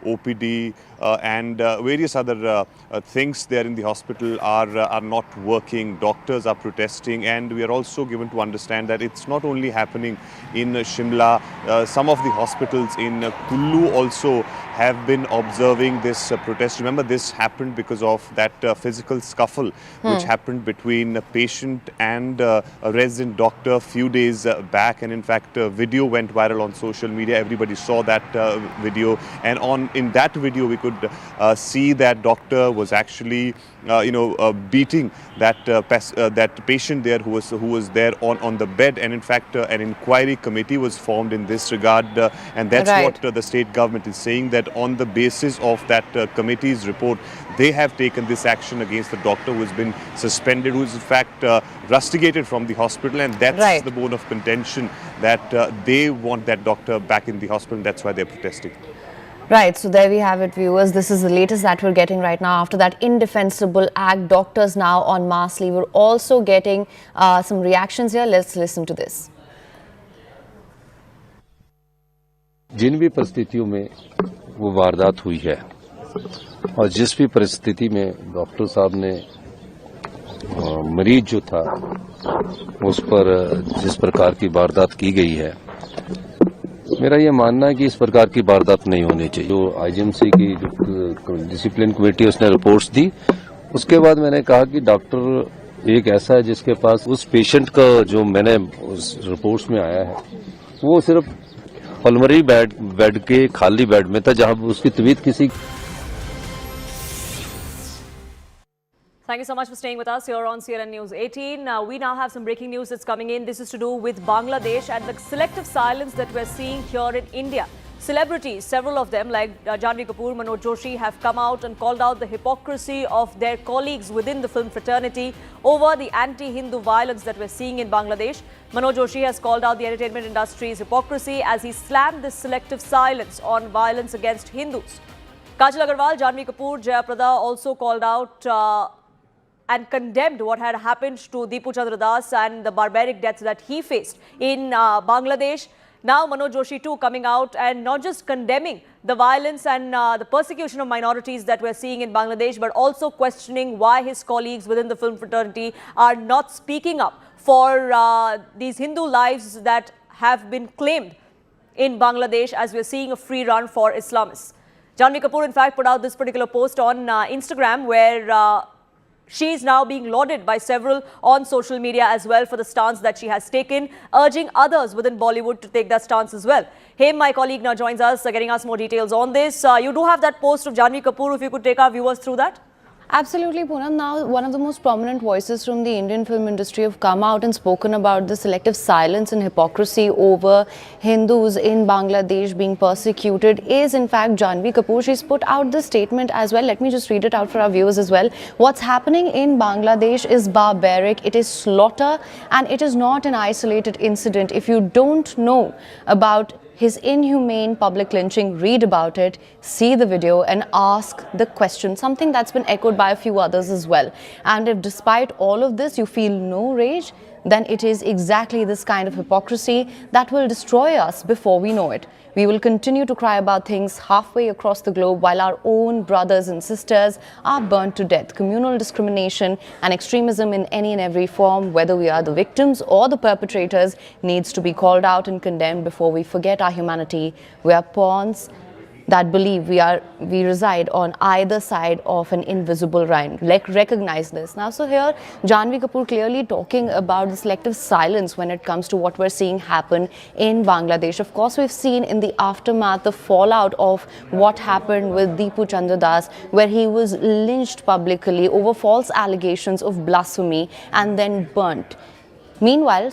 OPD and various other things there in the hospital are not working. Doctors are protesting, and we are also given to understand that it's not only happening in Shimla. Some of the hospitals in Kullu also have been observing this protest. Remember, this happened because of that physical scuffle which happened between a patient and a resident doctor a few days back, and in fact a video went viral on social media. Everybody saw that video, and in that video we could see that doctor was actually beating that patient there who was there on the bed, and in fact an inquiry committee was formed in this regard, and that's what the state government is saying, that on the basis of that committee's report, they have taken this action against the doctor who has been suspended, who is in fact rusticated from the hospital, and that's the bone of contention, that they want that doctor back in the hospital, and that's why they're protesting. Right, so there we have it, viewers. This is the latest that we're getting right now. After that indefensible act, doctors now on mass leave. We're also getting some reactions here. Let's listen to this. जिन भी परिस्थितियों में वो वारदात हुई है और जिस भी परिस्थिति में डॉक्टर साहब ने मरीज जो था उस पर जिस प्रकार की वारदात की गई है, मेरा ये मानना है कि इस प्रकार की वारदात नहीं होनी चाहिए। जो आईजीएमसी की जो डिसिप्लिन कमेटी उसने रिपोर्ट्स दी, उसके बाद मैंने कहा कि डॉक्टर एक ऐसा है जिसके पास उस पेशेंट का जो मैंने उस रिपोर्ट्स में आया है वो सिर्फ पल्मोनरी बेड के खाली बेड में था जहां उसकी तबीयत किसी। Thank you so much for staying with us here on CNN News 18. We now have some breaking news that's coming in. This is to do with Bangladesh and the selective silence that we're seeing here in India. Celebrities, several of them like Janhvi Kapoor, Manoj Joshi, have come out and called out the hypocrisy of their colleagues within the film fraternity over the anti-Hindu violence that we're seeing in Bangladesh. Manoj Joshi has called out the entertainment industry's hypocrisy as he slammed this selective silence on violence against Hindus. Kajal Agarwal, Janhvi Kapoor, Jayaprada also called out and condemned what had happened to Deepu Chandra Das and the barbaric deaths that he faced in Bangladesh. Now Manoj Joshi too coming out and not just condemning the violence and the persecution of minorities that we're seeing in Bangladesh, but also questioning why his colleagues within the film fraternity are not speaking up for these Hindu lives that have been claimed in Bangladesh, as we're seeing a free run for Islamists. Janhvi Kapoor in fact put out this particular post on Instagram where she is now being lauded by several on social media as well for the stance that she has taken, urging others within Bollywood to take that stance as well. Hey, my colleague now joins us, getting us more details on this. You do have that post of Janhvi Kapoor, if you could take our viewers through that. Absolutely, Poonam. Now, one of the most prominent voices from the Indian film industry have come out and spoken about the selective silence and hypocrisy over Hindus in Bangladesh being persecuted is, in fact, Janhvi Kapoor. She's put out this statement as well. Let me just read it out for our viewers as well. What's happening in Bangladesh is barbaric. It is slaughter, and it is not an isolated incident. If you don't know about his inhumane public lynching, read about it, see the video and ask the question, something that's been echoed by a few others as well. And if despite all of this you feel no rage, then it is exactly this kind of hypocrisy that will destroy us before we know it. We will continue to cry about things halfway across the globe while our own brothers and sisters are burnt to death. Communal discrimination and extremism in any and every form, whether we are the victims or the perpetrators, needs to be called out and condemned before we forget our humanity. We are pawns that believe we reside on either side of an invisible line. Recognize this. Now, so here, Janhvi Kapoor clearly talking about the selective silence when it comes to what we're seeing happen in Bangladesh. Of course, we've seen in the aftermath the fallout of what happened with Deepu Chandra Das, where he was lynched publicly over false allegations of blasphemy and then burnt. Meanwhile,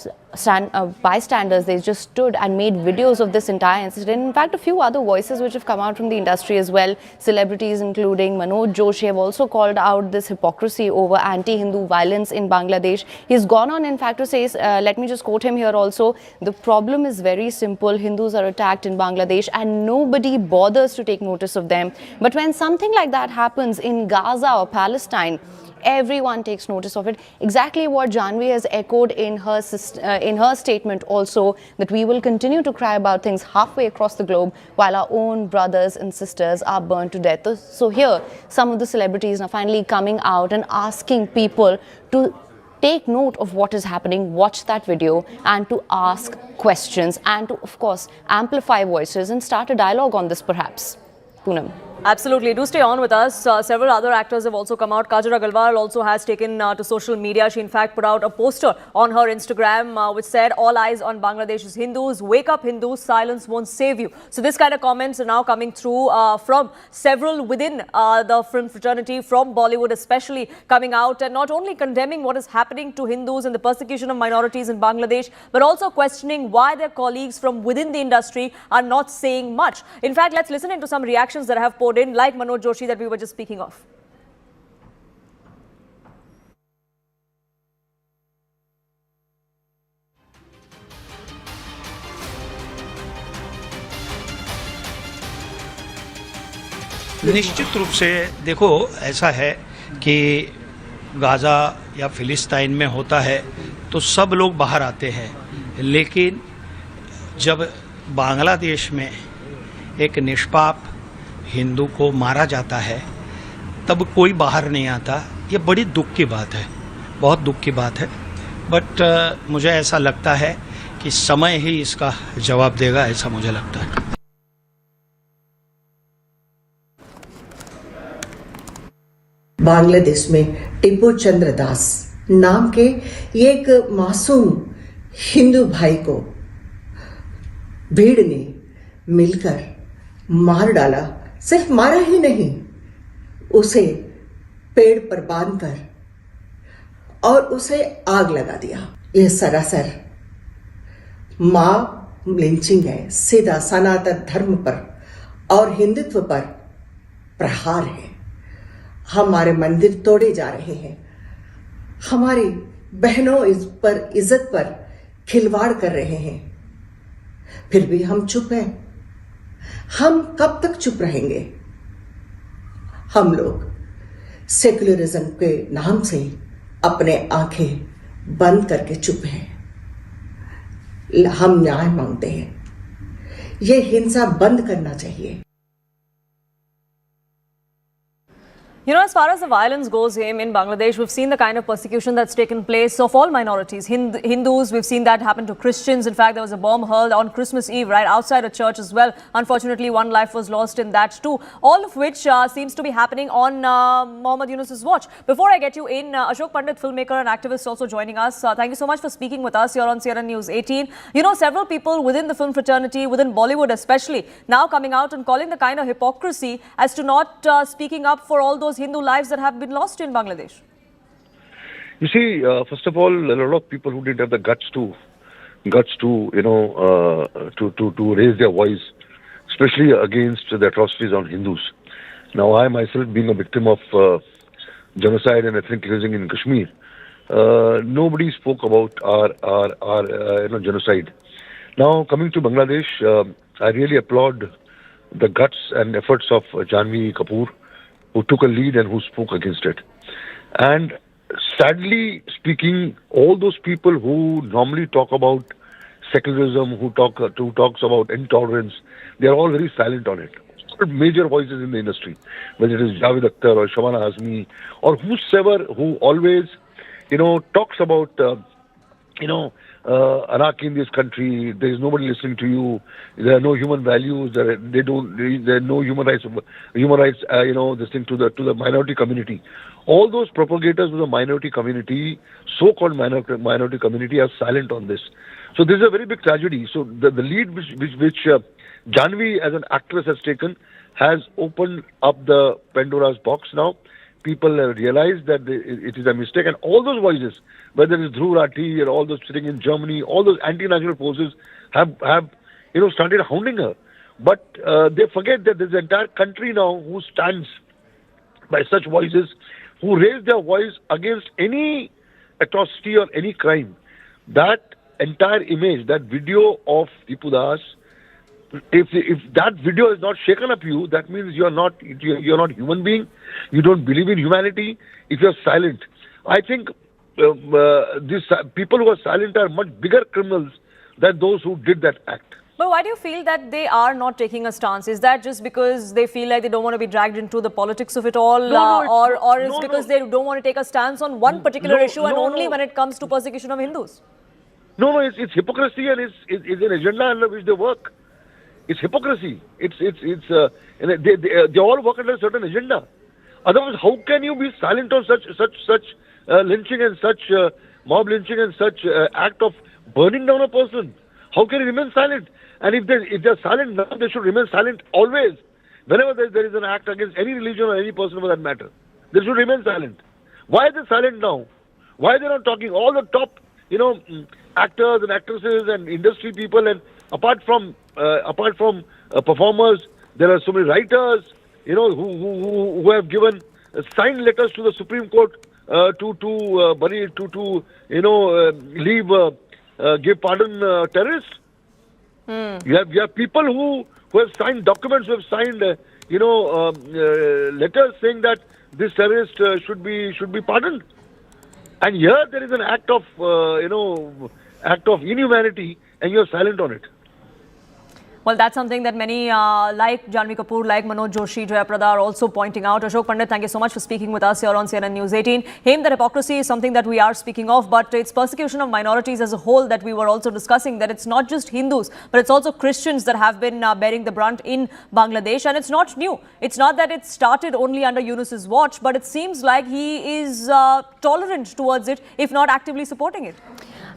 bystanders, they just stood and made videos of this entire incident. In fact, a few other voices which have come out from the industry as well, celebrities including Manoj Joshi, have also called out this hypocrisy over anti-Hindu violence in Bangladesh. He's gone on, in fact, to say, let me just quote him here also, the problem is very simple. Hindus are attacked in Bangladesh and nobody bothers to take notice of them. But when something like that happens in Gaza or Palestine, everyone takes notice of it. Exactly what Janhvi has echoed in her statement also, that we will continue to cry about things halfway across the globe while our own brothers and sisters are burned to death. So here, some of the celebrities are finally coming out and asking people to take note of what is happening, watch that video, and to ask questions and to, of course, amplify voices and start a dialogue on this perhaps. Poonam. Absolutely. Do stay on with us. Several other actors have also come out. Kajal Agarwal also has taken to social media. She in fact put out a poster on her Instagram which said, "All eyes on Bangladesh's Hindus. Wake up Hindus, silence won't save you." So this kind of comments are now coming through from several within the film fraternity, from Bollywood especially, coming out and not only condemning what is happening to Hindus and the persecution of minorities in Bangladesh, but also questioning why their colleagues from within the industry are not saying much. In fact, let's listen into some reactions that have poured in, like Manoj Joshi that we were just speaking of. निश्चित रूप से देखो, ऐसा है कि Gaza या फिलिस्तीन में होता है तो सब लोग बाहर आते हैं, लेकिन जब बांग्लादेश में एक निष्पाप हिंदू को मारा जाता है तब कोई बाहर नहीं आता। ये बड़ी दुख की बात है, बहुत दुख की बात है। बट मुझे ऐसा लगता है कि समय ही इसका जवाब देगा, ऐसा मुझे लगता है। बांग्लादेश में टीपू चंद्र दास नाम के एक मासूम हिंदू भाई को भीड़ ने मिलकर मार डाला। सिर्फ मारा ही नहीं, उसे पेड़ पर बांधकर और उसे आग लगा दिया। यह सरासर मां लिंचिंग है, सीधा सनातन धर्म पर और हिंदुत्व पर प्रहार है। हमारे मंदिर तोड़े जा रहे हैं, हमारी बहनों पर इज्जत पर खिलवाड़ कर रहे हैं, फिर भी हम चुप हैं। हम कब तक चुप रहेंगे? हम लोग सेक्युलरिज्म के नाम से अपने आंखें बंद करके चुप हैं। हम न्याय मांगते हैं। ये हिंसा बंद करना चाहिए। You know, as far as the violence goes in Bangladesh, we've seen the kind of persecution that's taken place of all minorities. Hindus, we've seen that happen to Christians. In fact, there was a bomb hurled on Christmas Eve right outside a church as well. Unfortunately, one life was lost in that too. All of which seems to be happening on Mohammad Yunus's watch. Before I get you in, Ashok Pandit, filmmaker and activist, also joining us. Thank you so much for speaking with us here on CNN News 18. You know, several people within the film fraternity, within Bollywood especially, now coming out and calling the kind of hypocrisy as to not speaking up for all those Hindu lives that have been lost in Bangladesh? You see, first of all, a lot of people who didn't have the guts to raise their voice, especially against the atrocities on Hindus. Now, I myself being a victim of genocide and ethnic cleansing in Kashmir, nobody spoke about our genocide. Now, coming to Bangladesh, I really applaud the guts and efforts of Janvi Kapoor, who took a lead and who spoke against it. And sadly speaking, all those people who normally talk about secularism, who talks about intolerance, they are all very silent on it. Major voices in the industry, whether it is Javed Akhtar or Shabana Azmi or whosoever who always, talks about, anarchy in this country. There is nobody listening to you. There are no human values. There are no human rights. This thing to the minority community. All those propagators of the minority community, so-called minority community, are silent on this. So this is a very big tragedy. So the lead which Janvi as an actress has taken has opened up the Pandora's box now. People have realized that it is a mistake, and all those voices, whether it's Dhruv Rathi or all those sitting in Germany, all those anti-national forces have started hounding her. But they forget that there's an entire country now who stands by such voices, who raise their voice against any atrocity or any crime. That entire image, that video of Deepu Das, if that video is not shaken up you, that means you're not human being. You don't believe in humanity. If you're silent, I think these people who are silent are much bigger criminals than those who did that act. But why do you feel that they are not taking a stance? Is that just because they feel like they don't want to be dragged into the politics of it all, or is because they don't want to take a stance on one particular issue and only when it comes to persecution of Hindus? No, it's hypocrisy, and it's an agenda under which they work. It's hypocrisy. They all work under a certain agenda. Otherwise, how can you be silent on such lynching and such mob lynching and such act of burning down a person? How can you remain silent? And if they're silent now, they should remain silent always. Whenever there is an act against any religion or any person for that matter, they should remain silent. Why are they silent now? Why are they not talking? All the top, actors and actresses and industry people, and apart from performers, there are so many writers, who have given signed letters to the Supreme Court give pardon terrorists. You have people who have signed documents, who have signed letters saying that this terrorist should be pardoned. And here there is an act of inhumanity, and you are silent on it. Well, that's something that many like Janvi Kapoor, like Manoj Joshi, Jayaprada are also pointing out. Ashok Pandit, thank you so much for speaking with us here on CNN News 18. That hypocrisy is something that we are speaking of, but it's persecution of minorities as a whole that we were also discussing, that it's not just Hindus, but it's also Christians that have been bearing the brunt in Bangladesh, and it's not new. It's not that it started only under Yunus's watch, but it seems like he is tolerant towards it, if not actively supporting it.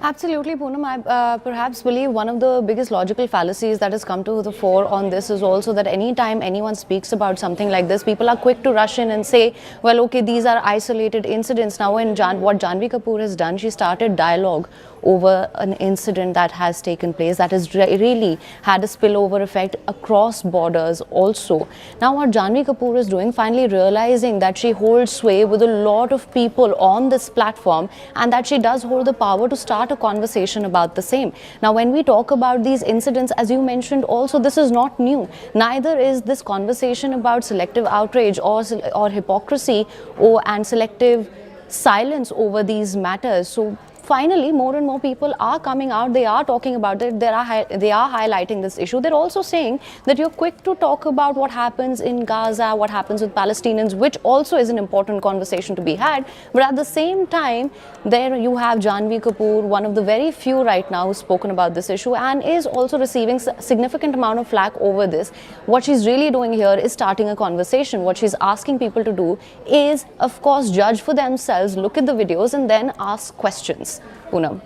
Absolutely, Poonam. I perhaps believe one of the biggest logical fallacies that has come to the fore on this is also that anytime anyone speaks about something like this, people are quick to rush in and say, well, okay, these are isolated incidents. Now, what Janvi Kapoor has done, she started dialogue over an incident that has taken place that has really had a spillover effect across borders also. Now, what Janvi Kapoor is doing, finally realizing that she holds sway with a lot of people on this platform and that she does hold the power to start a conversation about the same. Now, when we talk about these incidents, as you mentioned also, this is not new. Neither is this conversation about selective outrage or hypocrisy and selective silence over these matters. So finally, more and more people are coming out, they are talking about it, they are highlighting this issue. They're also saying that you're quick to talk about what happens in Gaza, what happens with Palestinians, which also is an important conversation to be had. But at the same time, there you have Janvi Kapoor, one of the very few right now who's spoken about this issue and is also receiving significant amount of flack over this. What she's really doing here is starting a conversation. What she's asking people to do is, of course, judge for themselves, look at the videos and then ask questions. Poonam.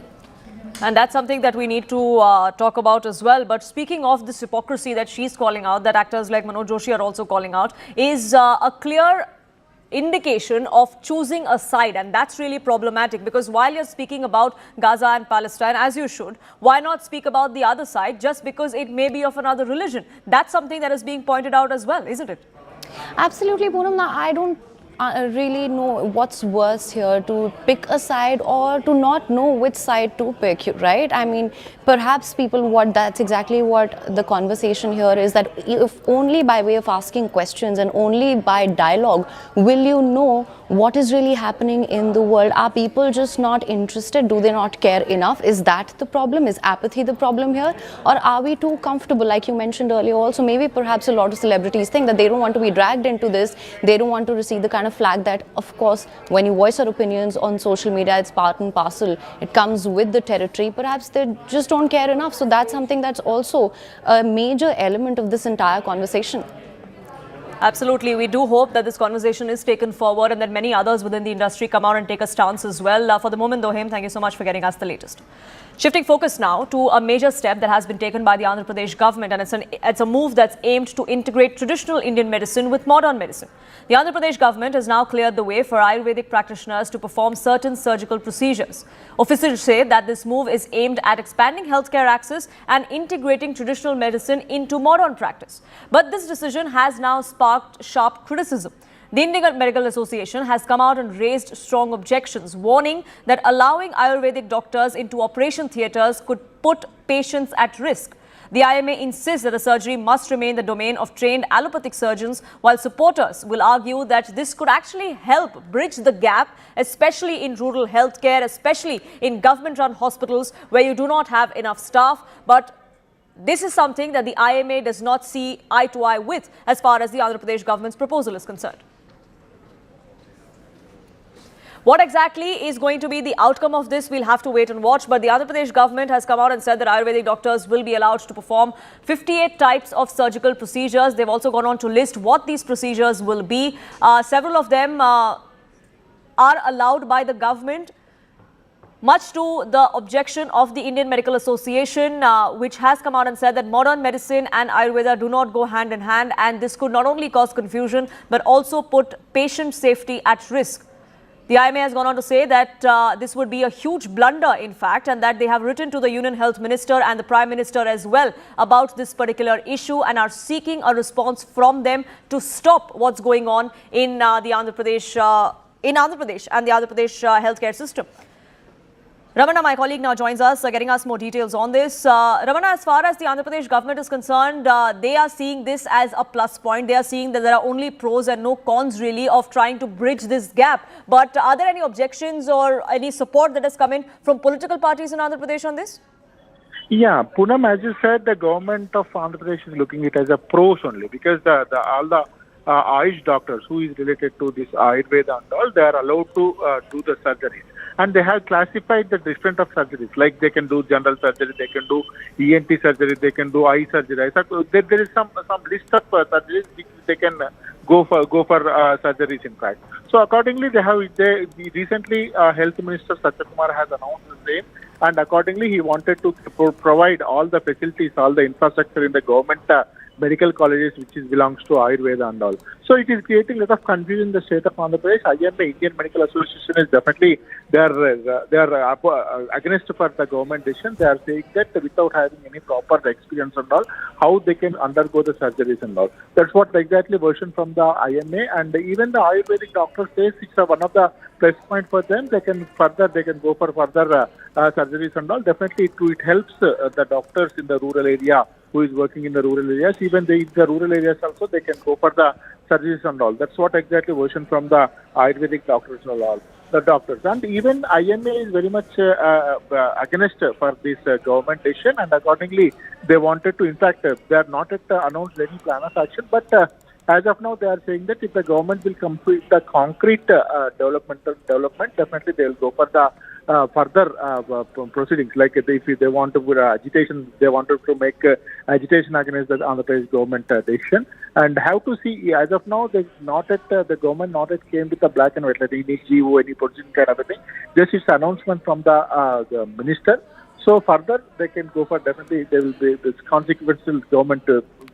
And that's something that we need to talk about as well. But speaking of this hypocrisy that she's calling out, that actors like Manoj Joshi are also calling out, is a clear indication of choosing a side, and that's really problematic, because while you're speaking about Gaza and Palestine, as you should, why not speak about the other side just because it may be of another religion? That's something that is being pointed out as well, isn't it? Absolutely, Poonam. Now, I don't really know what's worse here, to pick a side or to not know which side to pick, right? I mean, perhaps that's exactly what the conversation here is, that if only by way of asking questions and only by dialogue will you know what is really happening in the world. Are people just not interested? Do they not care enough? Is that the problem? Is apathy the problem here? Or are we too comfortable, like you mentioned earlier also? Maybe perhaps a lot of celebrities think that they don't want to be dragged into this. They don't want to receive the kind of flag that, of course, when you voice your opinions on social media, it's part and parcel. It comes with the territory. Perhaps they just don't care enough. So that's something that's also a major element of this entire conversation. Absolutely. We do hope that this conversation is taken forward and that many others within the industry come out and take a stance as well. For the moment, though, Hem, thank you so much for getting us the latest. Shifting focus now to a major step that has been taken by the Andhra Pradesh government, and it's a move that's aimed to integrate traditional Indian medicine with modern medicine. The Andhra Pradesh government has now cleared the way for Ayurvedic practitioners to perform certain surgical procedures. Officials say that this move is aimed at expanding healthcare access and integrating traditional medicine into modern practice. But this decision has now sparked sharp criticism. The Indian Medical Association has come out and raised strong objections, warning that allowing Ayurvedic doctors into operation theatres could put patients at risk. The IMA insists that the surgery must remain the domain of trained allopathic surgeons, while supporters will argue that this could actually help bridge the gap, especially in rural healthcare, especially in government-run hospitals where you do not have enough staff. But this is something that the IMA does not see eye to eye with as far as the Andhra Pradesh government's proposal is concerned. What exactly is going to be the outcome of this, we'll have to wait and watch. But the Andhra Pradesh government has come out and said that Ayurvedic doctors will be allowed to perform 58 types of surgical procedures. They've also gone on to list what these procedures will be. Several of them are allowed by the government, much to the objection of the Indian Medical Association, which has come out and said that modern medicine and Ayurveda do not go hand in hand, and this could not only cause confusion but also put patient safety at risk. The IMA has gone on to say that this would be a huge blunder, in fact, and that they have written to the Union Health Minister and the Prime Minister as well about this particular issue and are seeking a response from them to stop what's going on in the Andhra Pradesh and the Andhra Pradesh healthcare system. Ramana, my colleague, now joins us, getting us more details on this. Ramana, as far as the Andhra Pradesh government is concerned, they are seeing this as a plus point. They are seeing that there are only pros and no cons, really, of trying to bridge this gap. But are there any objections or any support that has come in from political parties in Andhra Pradesh on this? Yeah, Poonam, as you said, the government of Andhra Pradesh is looking at it as a pros only, because all the Ayush doctors who is related to this Ayurveda and all, they are allowed to do the surgeries. And they have classified the different of surgeries, like they can do general surgery, they can do ENT surgery, they can do eye surgery. There is some list of surgeries which they can go for surgeries, in fact. So accordingly, recently Health Minister Satya Kumar has announced the same, and accordingly he wanted to provide all the facilities, all the infrastructure in the government medical colleges which belongs to Ayurveda and all. So it is creating a lot of confusion in the state of Andhra Pradesh. IMA, Indian Medical Association, is definitely they are against for the government decision. They are saying that without having any proper experience and all, how they can undergo the surgeries and all. That's what exactly version from the IMA, and even the Ayurvedic doctor says it's one of the plus point for them. They can go for further surgeries and all. Definitely it helps the doctors in the rural area who is working in the rural areas. Even in the rural areas also, they can go for the surgeries and all. That's what exactly version from the Ayurvedic doctors and all. The doctors, and even IMA is very much against for this government decision, and accordingly they wanted to, in fact, they are not yet announced any plan of action, but as of now they are saying that if the government will complete the concrete development, definitely they will go for the further proceedings. Like if they want to put agitation, they wanted to make agitation against the Andhra Pradesh government decision. And have to see, as of now, the government not yet came with a black and white, like any GO, any position kind of a thing. This is announcement from the minister. So further, they can go for, definitely there will be this consequential government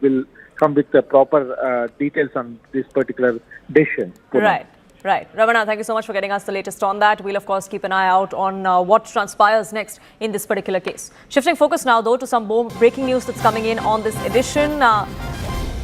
will come with the proper details on this particular decision. Right. Right. Ravana, thank you so much for getting us the latest on that. We'll, of course, keep an eye out on what transpires next in this particular case. Shifting focus now, though, to some more breaking news that's coming in on this edition.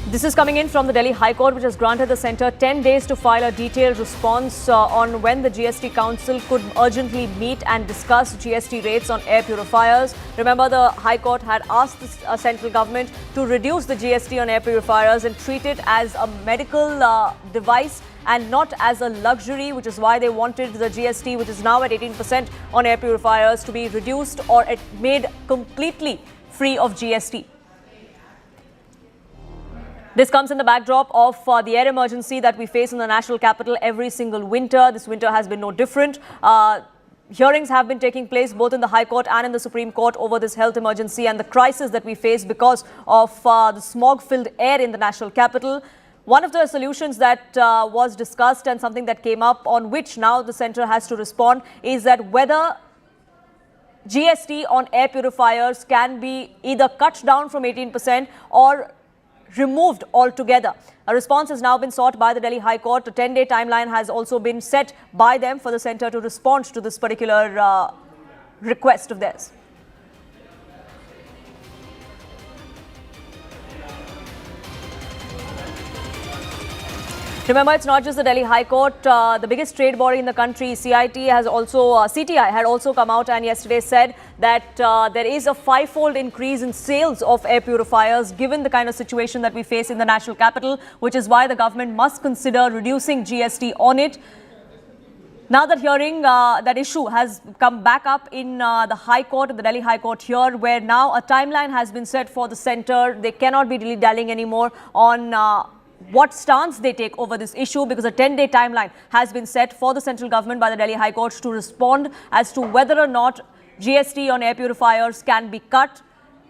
This is coming in from the Delhi High Court, which has granted the centre 10 days to file a detailed response on when the GST Council could urgently meet and discuss GST rates on air purifiers. Remember, the High Court had asked the central government to reduce the GST on air purifiers and treat it as a medical device and not as a luxury, which is why they wanted the GST, which is now at 18% on air purifiers, to be reduced or made completely free of GST. This comes in the backdrop of the air emergency that we face in the national capital every single winter. This winter has been no different. Hearings have been taking place both in the High Court and in the Supreme Court over this health emergency and the crisis that we face because of the smog-filled air in the national capital. One of the solutions that was discussed and something that came up on which now the centre has to respond is that whether GST on air purifiers can be either cut down from 18% or removed altogether. A response has now been sought by the Delhi High Court. A 10-day timeline has also been set by them for the centre to respond to this particular request of theirs. Remember, it's not just the Delhi High Court. The biggest trade body in the country, CTI, had also come out and yesterday said that there is a 5-fold increase in sales of air purifiers given the kind of situation that we face in the national capital, which is why the government must consider reducing GST on it. Now that hearing, that issue has come back up in the High Court, the Delhi High Court here, where now a timeline has been set for the centre. They cannot be dilly-dallying anymore on what stance they take over this issue, because a 10-day timeline has been set for the central government by the Delhi High Court to respond as to whether or not GST on air purifiers can be cut,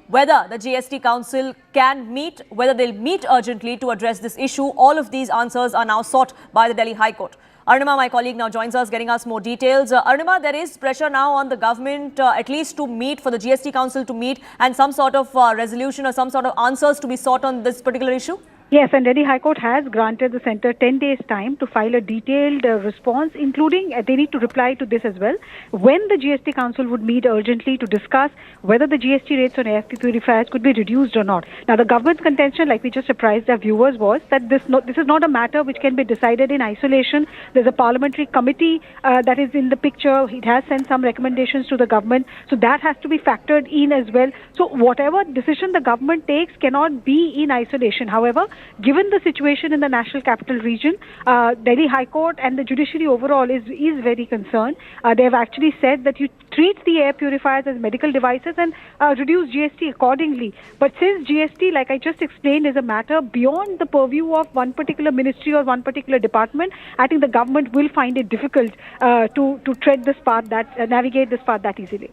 whether the GST Council can meet, whether they'll meet urgently to address this issue. All of these answers are now sought by the Delhi High Court. Arunima, my colleague, now joins us, getting us more details. Arunima, there is pressure now on the government at least to meet, for the GST Council to meet, and some sort of resolution or some sort of answers to be sought on this particular issue? Yes, and Delhi High Court has granted the centre 10 days time to file a detailed response, including they need to reply to this as well, when the GST Council would meet urgently to discuss whether the GST rates on air purifiers could be reduced or not. Now, the government's contention, like we just apprised our viewers, was that this is not a matter which can be decided in isolation. There's a parliamentary committee that is in the picture. It has sent some recommendations to the government, so that has to be factored in as well. So whatever decision the government takes cannot be in isolation. However, given the situation in the national capital region, Delhi High Court and the judiciary overall is very concerned. They have actually said that you treat the air purifiers as medical devices and reduce GST accordingly. But since GST, like I just explained, is a matter beyond the purview of one particular ministry or one particular department, I think the government will find it difficult to tread this path, navigate this path that easily.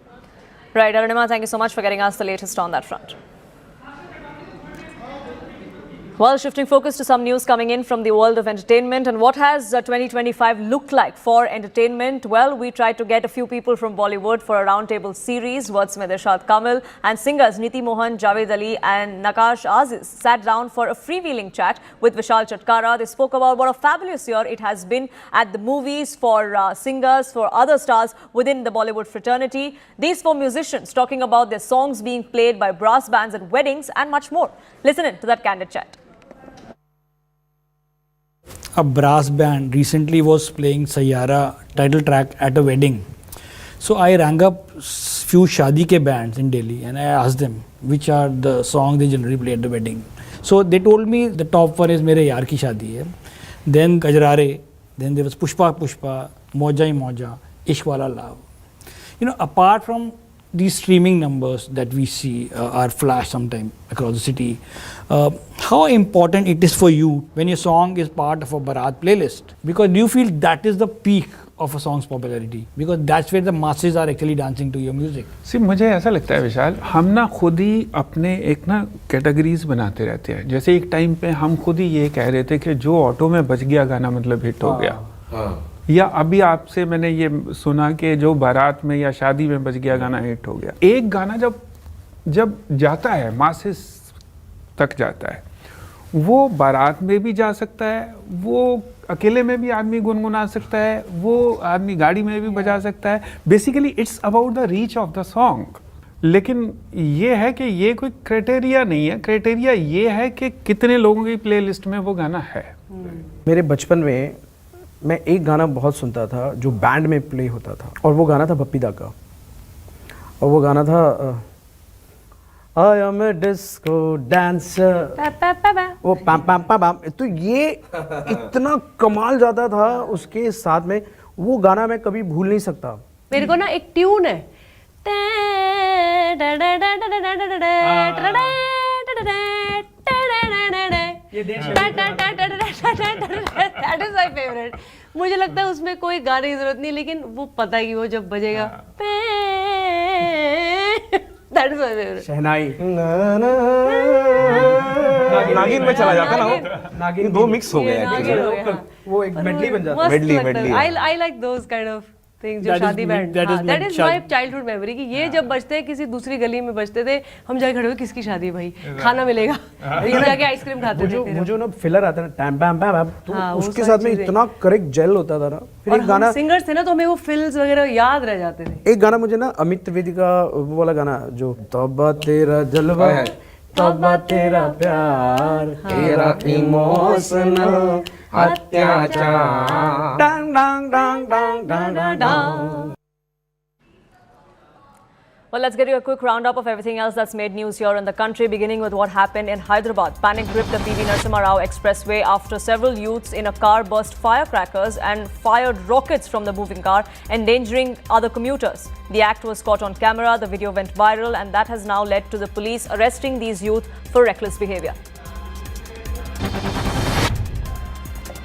Right, Arunima, thank you so much for getting us the latest on that front. Well, shifting focus to some news coming in from the world of entertainment. And what has 2025 looked like for entertainment? Well, we tried to get a few people from Bollywood for a roundtable series. Wordsmith Irshad Kamil and singers Niti Mohan, Javed Ali and Nakash Aziz sat down for a freewheeling chat with Vishal Chatkara. They spoke about what a fabulous year it has been at the movies for singers, for other stars within the Bollywood fraternity. These four musicians talking about their songs being played by brass bands at weddings and much more. Listen in to that candid chat. A brass band recently was playing Sayyara title track at a wedding. So I rang up few Shadi ke bands in Delhi and I asked them which are the songs they generally play at the wedding. So they told me the top one is Mere Yaar Ki Shadi Hai. Then Kajrare, then there was Pushpa Pushpa, Moja Hi Moja, Ishq Wala Love. You know, apart from these streaming numbers that we see are flashed sometime across the city, how important it is for you when your song is part of a Bharat playlist? Because do you feel that is the peak of a song's popularity? Because that's where the masses are actually dancing to your music. See, मुझे ऐसा लगता है विशाल, हम ना खुद ही अपने एक ना कैटेगरीज बनाते रहते हैं. जैसे एक टाइम पे हम खुद ही ये कह रहे थे कि जो ऑटो में बज गया गाना मतलब हिट हो गया. या अभी आपसे मैंने ये सुना कि जो बारात में या शादी में बज गया गाना हिट हो गया. एक गाना जब जाता है मासेस तक जाता है, वो बारात में भी जा सकता है, वो अकेले में भी आदमी गुनगुना सकता है, वो आदमी गाड़ी में भी बजा सकता है. Basically it's about the reach of the song. लेकिन ये है कि ये कोई क्राइटेरिया नहीं है. क्राइटेरिया ये है कि कितने लोगों की प्लेलिस्ट में वो गाना है. मेरे बचपन में मैं एक गाना बहुत सुनता था जो बैंड में प्ले होता था, और वो गाना था बप्पीदा का, और वो गाना था I am a disco dancer. वो पम पम पम पम. तो ये इतना कमाल जाता था उसके साथ में. वो गाना मैं कभी भूल नहीं सकता. मेरे को ना एक ट्यून है, That is my favorite. मुझे लगता है उसमें कोई गाने की जरूरत नहीं, लेकिन वो पता है कि वो जब बजेगा That is my favorite. शहनाई नागिन में चला जाता ना वो. नागिन दो मिक्स हो गए. वो एक मेडली बन जाता. Medley. I like those kind of things. जो शादी band. That is my childhood memory कि ये जब बजते हैं किसी दूसरी गली में बजते थे, हम जाके खड़े हुए किसकी शादी भाई, खाना मिलेगा, ये जाके आइसक्रीम खाते थे. वो जो ना फिलर आता है ना टैम पैम पैम, तो उसके साथ में इतना करेक्ट जेल होता था ना. फिर एक गाना सिंगर्स थे ना, तो हमें वो फिल्स वगैरह याद रह जाते थे. एक गाना मुझे ना अमित त्रिवेदी का वो वाला गाना जो तौबा तेरा जलवा, तौबा तेरा प्यार, तेरा इमोशनल अत्याचार. डांग डांग डांग डांग डांग डांग. Well, let's get you a quick roundup of everything else that's made news here in the country, beginning with what happened in Hyderabad. Panic gripped the PV Narasimha Rao Expressway after several youths in a car burst firecrackers and fired rockets from the moving car, endangering other commuters. The act was caught on camera, the video went viral, and that has now led to the police arresting these youth for reckless behavior.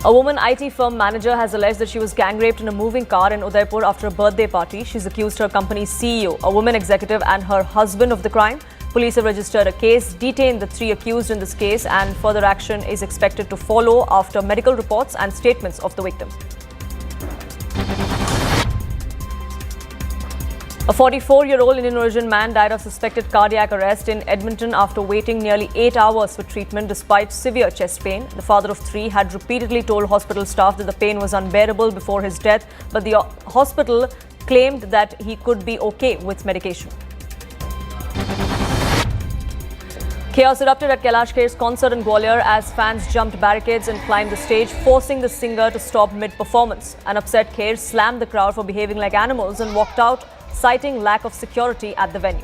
A woman IT firm manager has alleged that she was gang raped in a moving car in Udaipur after a birthday party. She's accused her company's CEO, a woman executive, and her husband of the crime. Police have registered a case, detained the 3 accused in this case, and further action is expected to follow after medical reports and statements of the victim. A 44-year-old Indian origin man died of suspected cardiac arrest in Edmonton after waiting nearly 8 hours for treatment despite severe chest pain. The father of 3 had repeatedly told hospital staff that the pain was unbearable before his death, but the hospital claimed that he could be okay with medication. Chaos erupted at Kailash Kher's concert in Gwalior as fans jumped barricades and climbed the stage, forcing the singer to stop mid-performance. An upset Kher slammed the crowd for behaving like animals and walked out, citing lack of security at the venue.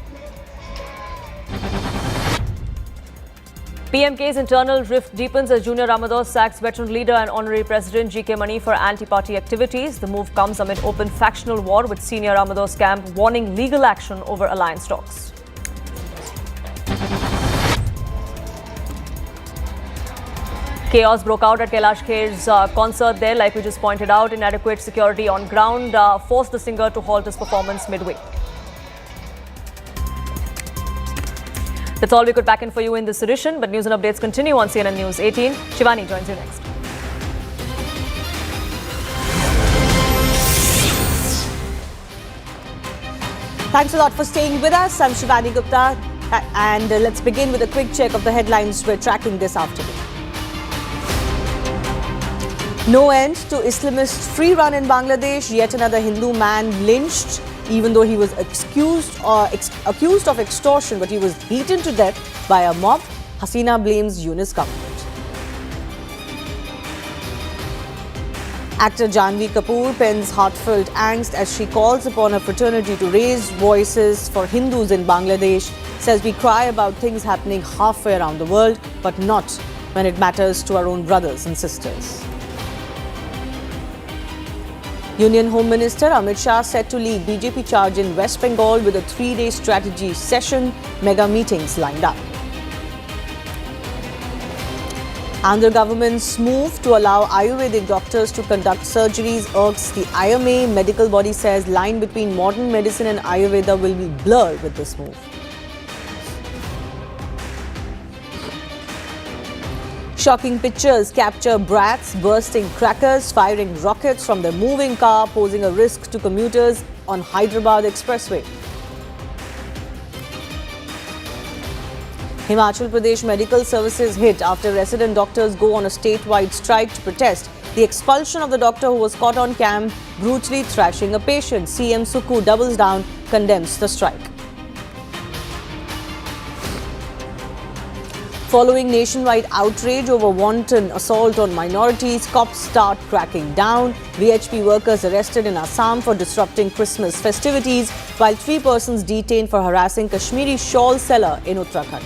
PMK's internal rift deepens as Junior Ramadan sacks veteran leader and honorary president G.K. Mani for anti-party activities. The move comes amid open factional war, with senior Ramadan's camp warning legal action over alliance talks. Chaos broke out at Kailash Kher's concert there, like we just pointed out. Inadequate security on ground forced the singer to halt his performance midway. That's all we could pack in for you in this edition, but news and updates continue on CNN News 18. Shivani joins you next. Thanks a lot for staying with us. I'm Shivani Gupta, and let's begin with a quick check of the headlines we're tracking this afternoon. No end to Islamist free run in Bangladesh. Yet another Hindu man lynched, even though he was accused of extortion, but he was beaten to death by a mob. Hasina blames Yunus government. Actor Janhvi Kapoor pens heartfelt angst as she calls upon her fraternity to raise voices for Hindus in Bangladesh. Says we cry about things happening halfway around the world, but not when it matters to our own brothers and sisters. Union Home Minister Amit Shah set to lead BJP charge in West Bengal with a 3-day strategy session, mega meetings lined up. Andhra government's move to allow Ayurvedic doctors to conduct surgeries irks the IMA. Medical body says line between modern medicine and Ayurveda will be blurred with this move. Shocking pictures capture brats bursting crackers, firing rockets from their moving car, posing a risk to commuters on Hyderabad Expressway. Himachal Pradesh medical services hit after resident doctors go on a statewide strike to protest the expulsion of the doctor who was caught on cam brutally thrashing a patient. CM Sukhu doubles down, condemns the strike. Following nationwide outrage over wanton assault on minorities, cops start cracking down. VHP workers arrested in Assam for disrupting Christmas festivities, while 3 persons detained for harassing Kashmiri shawl seller in Uttarakhand.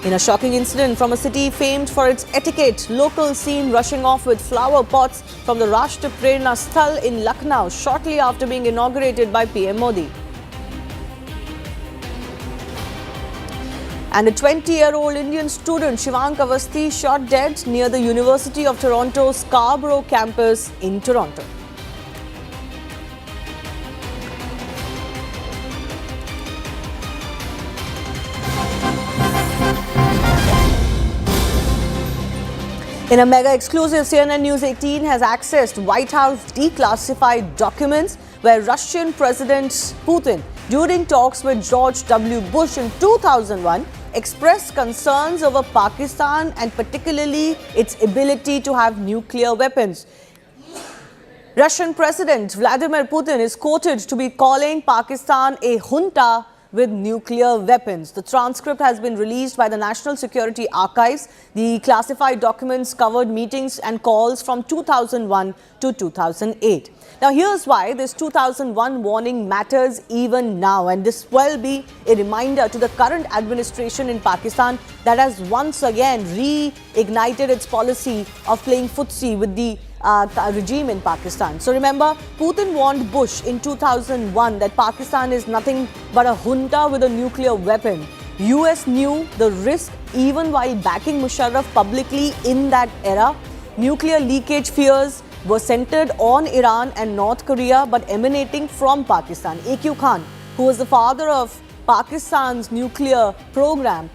In a shocking incident from a city famed for its etiquette, locals seen rushing off with flower pots from the Rashtra Prerna Sthal in Lucknow shortly after being inaugurated by PM Modi. And a 20-year-old Indian student, Shivank Avasthi, shot dead near the University of Toronto's Scarborough campus in Toronto. In a mega exclusive, CNN News 18 has accessed White House declassified documents where Russian President Putin, during talks with George W. Bush in 2001, expressed concerns over Pakistan and particularly its ability to have nuclear weapons. Russian President Vladimir Putin is quoted to be calling Pakistan a junta with nuclear weapons. The transcript has been released by the National Security Archives. The classified documents covered meetings and calls from 2001 to 2008. Now, here's why this 2001 warning matters even now, and this will be a reminder to the current administration in Pakistan that has once again reignited its policy of playing footsie with the regime in Pakistan. So remember, Putin warned Bush in 2001 that Pakistan is nothing but a junta with a nuclear weapon. US knew the risk even while backing Musharraf publicly in that era. Nuclear leakage fears were centered on Iran and North Korea but emanating from Pakistan. A.Q. Khan, who was the father of Pakistan's nuclear program,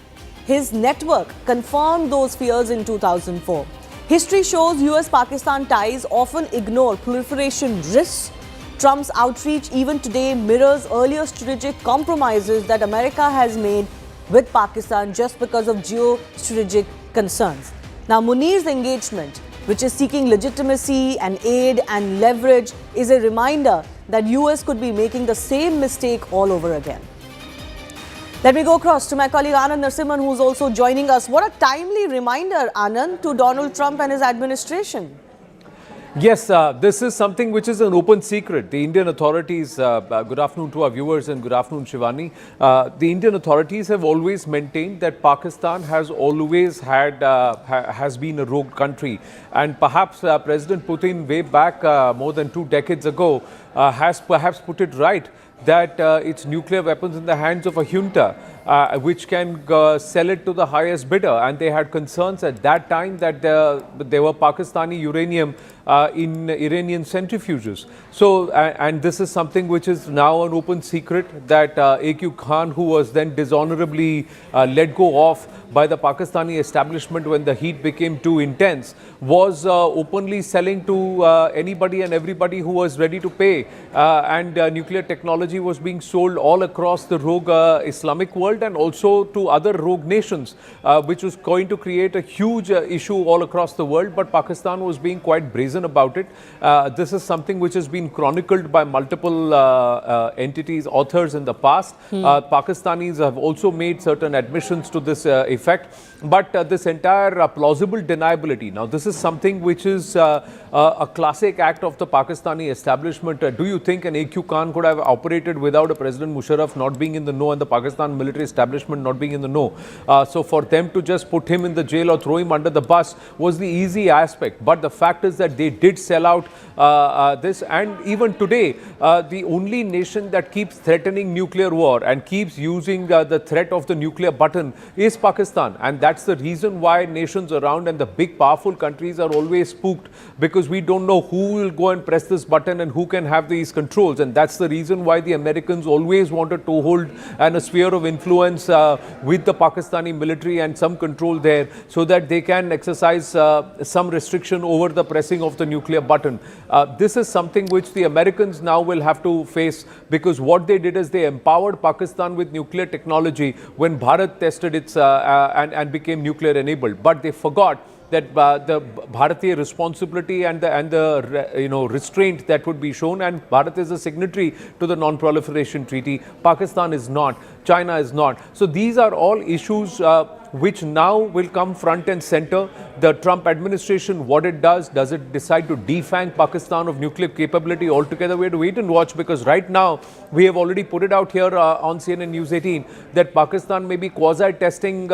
his network confirmed those fears in 2004. History shows US-Pakistan ties often ignore proliferation risks. Trump's outreach even today mirrors earlier strategic compromises that America has made with Pakistan just because of geostrategic concerns. Now, Munir's engagement, which is seeking legitimacy and aid and leverage, is a reminder that US could be making the same mistake all over again. Let me go across to my colleague Anand Narasimhan, who's also joining us. What a timely reminder, Anand, to Donald Trump and his administration. Yes, this is something which is an open secret. The Indian authorities, good afternoon to our viewers and good afternoon, Shivani. The Indian authorities have always maintained that Pakistan has always had, has been a rogue country. And perhaps President Putin, way back more than 2 decades ago, has perhaps put it right that it's nuclear weapons in the hands of a junta, which can sell it to the highest bidder. And they had concerns at that time that there were Pakistani uranium in Iranian centrifuges. So, and this is something which is now an open secret that A.Q. Khan, who was then dishonorably let go of by the Pakistani establishment when the heat became too intense, was openly selling to anybody and everybody who was ready to pay. And nuclear technology was being sold all across the rogue Islamic world and also to other rogue nations, which was going to create a huge issue all across the world. But Pakistan was being quite brazen about it. This is something which has been chronicled by multiple entities, authors in the past. Pakistanis have also made certain admissions to this effect. But this entire plausible deniability, now this is something which is a classic act of the Pakistani establishment. Do you think an A.Q. Khan could have operated without a President Musharraf not being in the know and the Pakistan military establishment not being in the know? So for them to just put him in the jail or throw him under the bus was the easy aspect. But the fact is that they did sell out this, and even today the only nation that keeps threatening nuclear war and keeps using the threat of the nuclear button is Pakistan. And that's the reason why nations around and the big powerful countries are always spooked, because we don't know who will go and press this button and who can have these controls. And that's the reason why the Americans always wanted to hold a sphere of influence with the Pakistani military and some control there, so that they can exercise some restriction over the pressing of the nuclear button. This is something which the Americans now will have to face, because what they did is they empowered Pakistan with nuclear technology when Bharat tested its and became nuclear enabled. But they forgot that the Bharatiya responsibility and the restraint that would be shown, and Bharat is a signatory to the non-proliferation treaty. Pakistan is not. China is not. So these are all issues which now will come front and center. The Trump administration, what it does it decide to defang Pakistan of nuclear capability altogether? We have to wait and watch, because right now we have already put it out here on CNN News 18 that Pakistan may be quasi-testing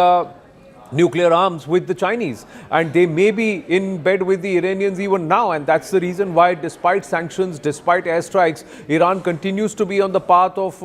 nuclear arms with the Chinese, and they may be in bed with the Iranians even now, and that's the reason why, despite sanctions, despite airstrikes, Iran continues to be on the path of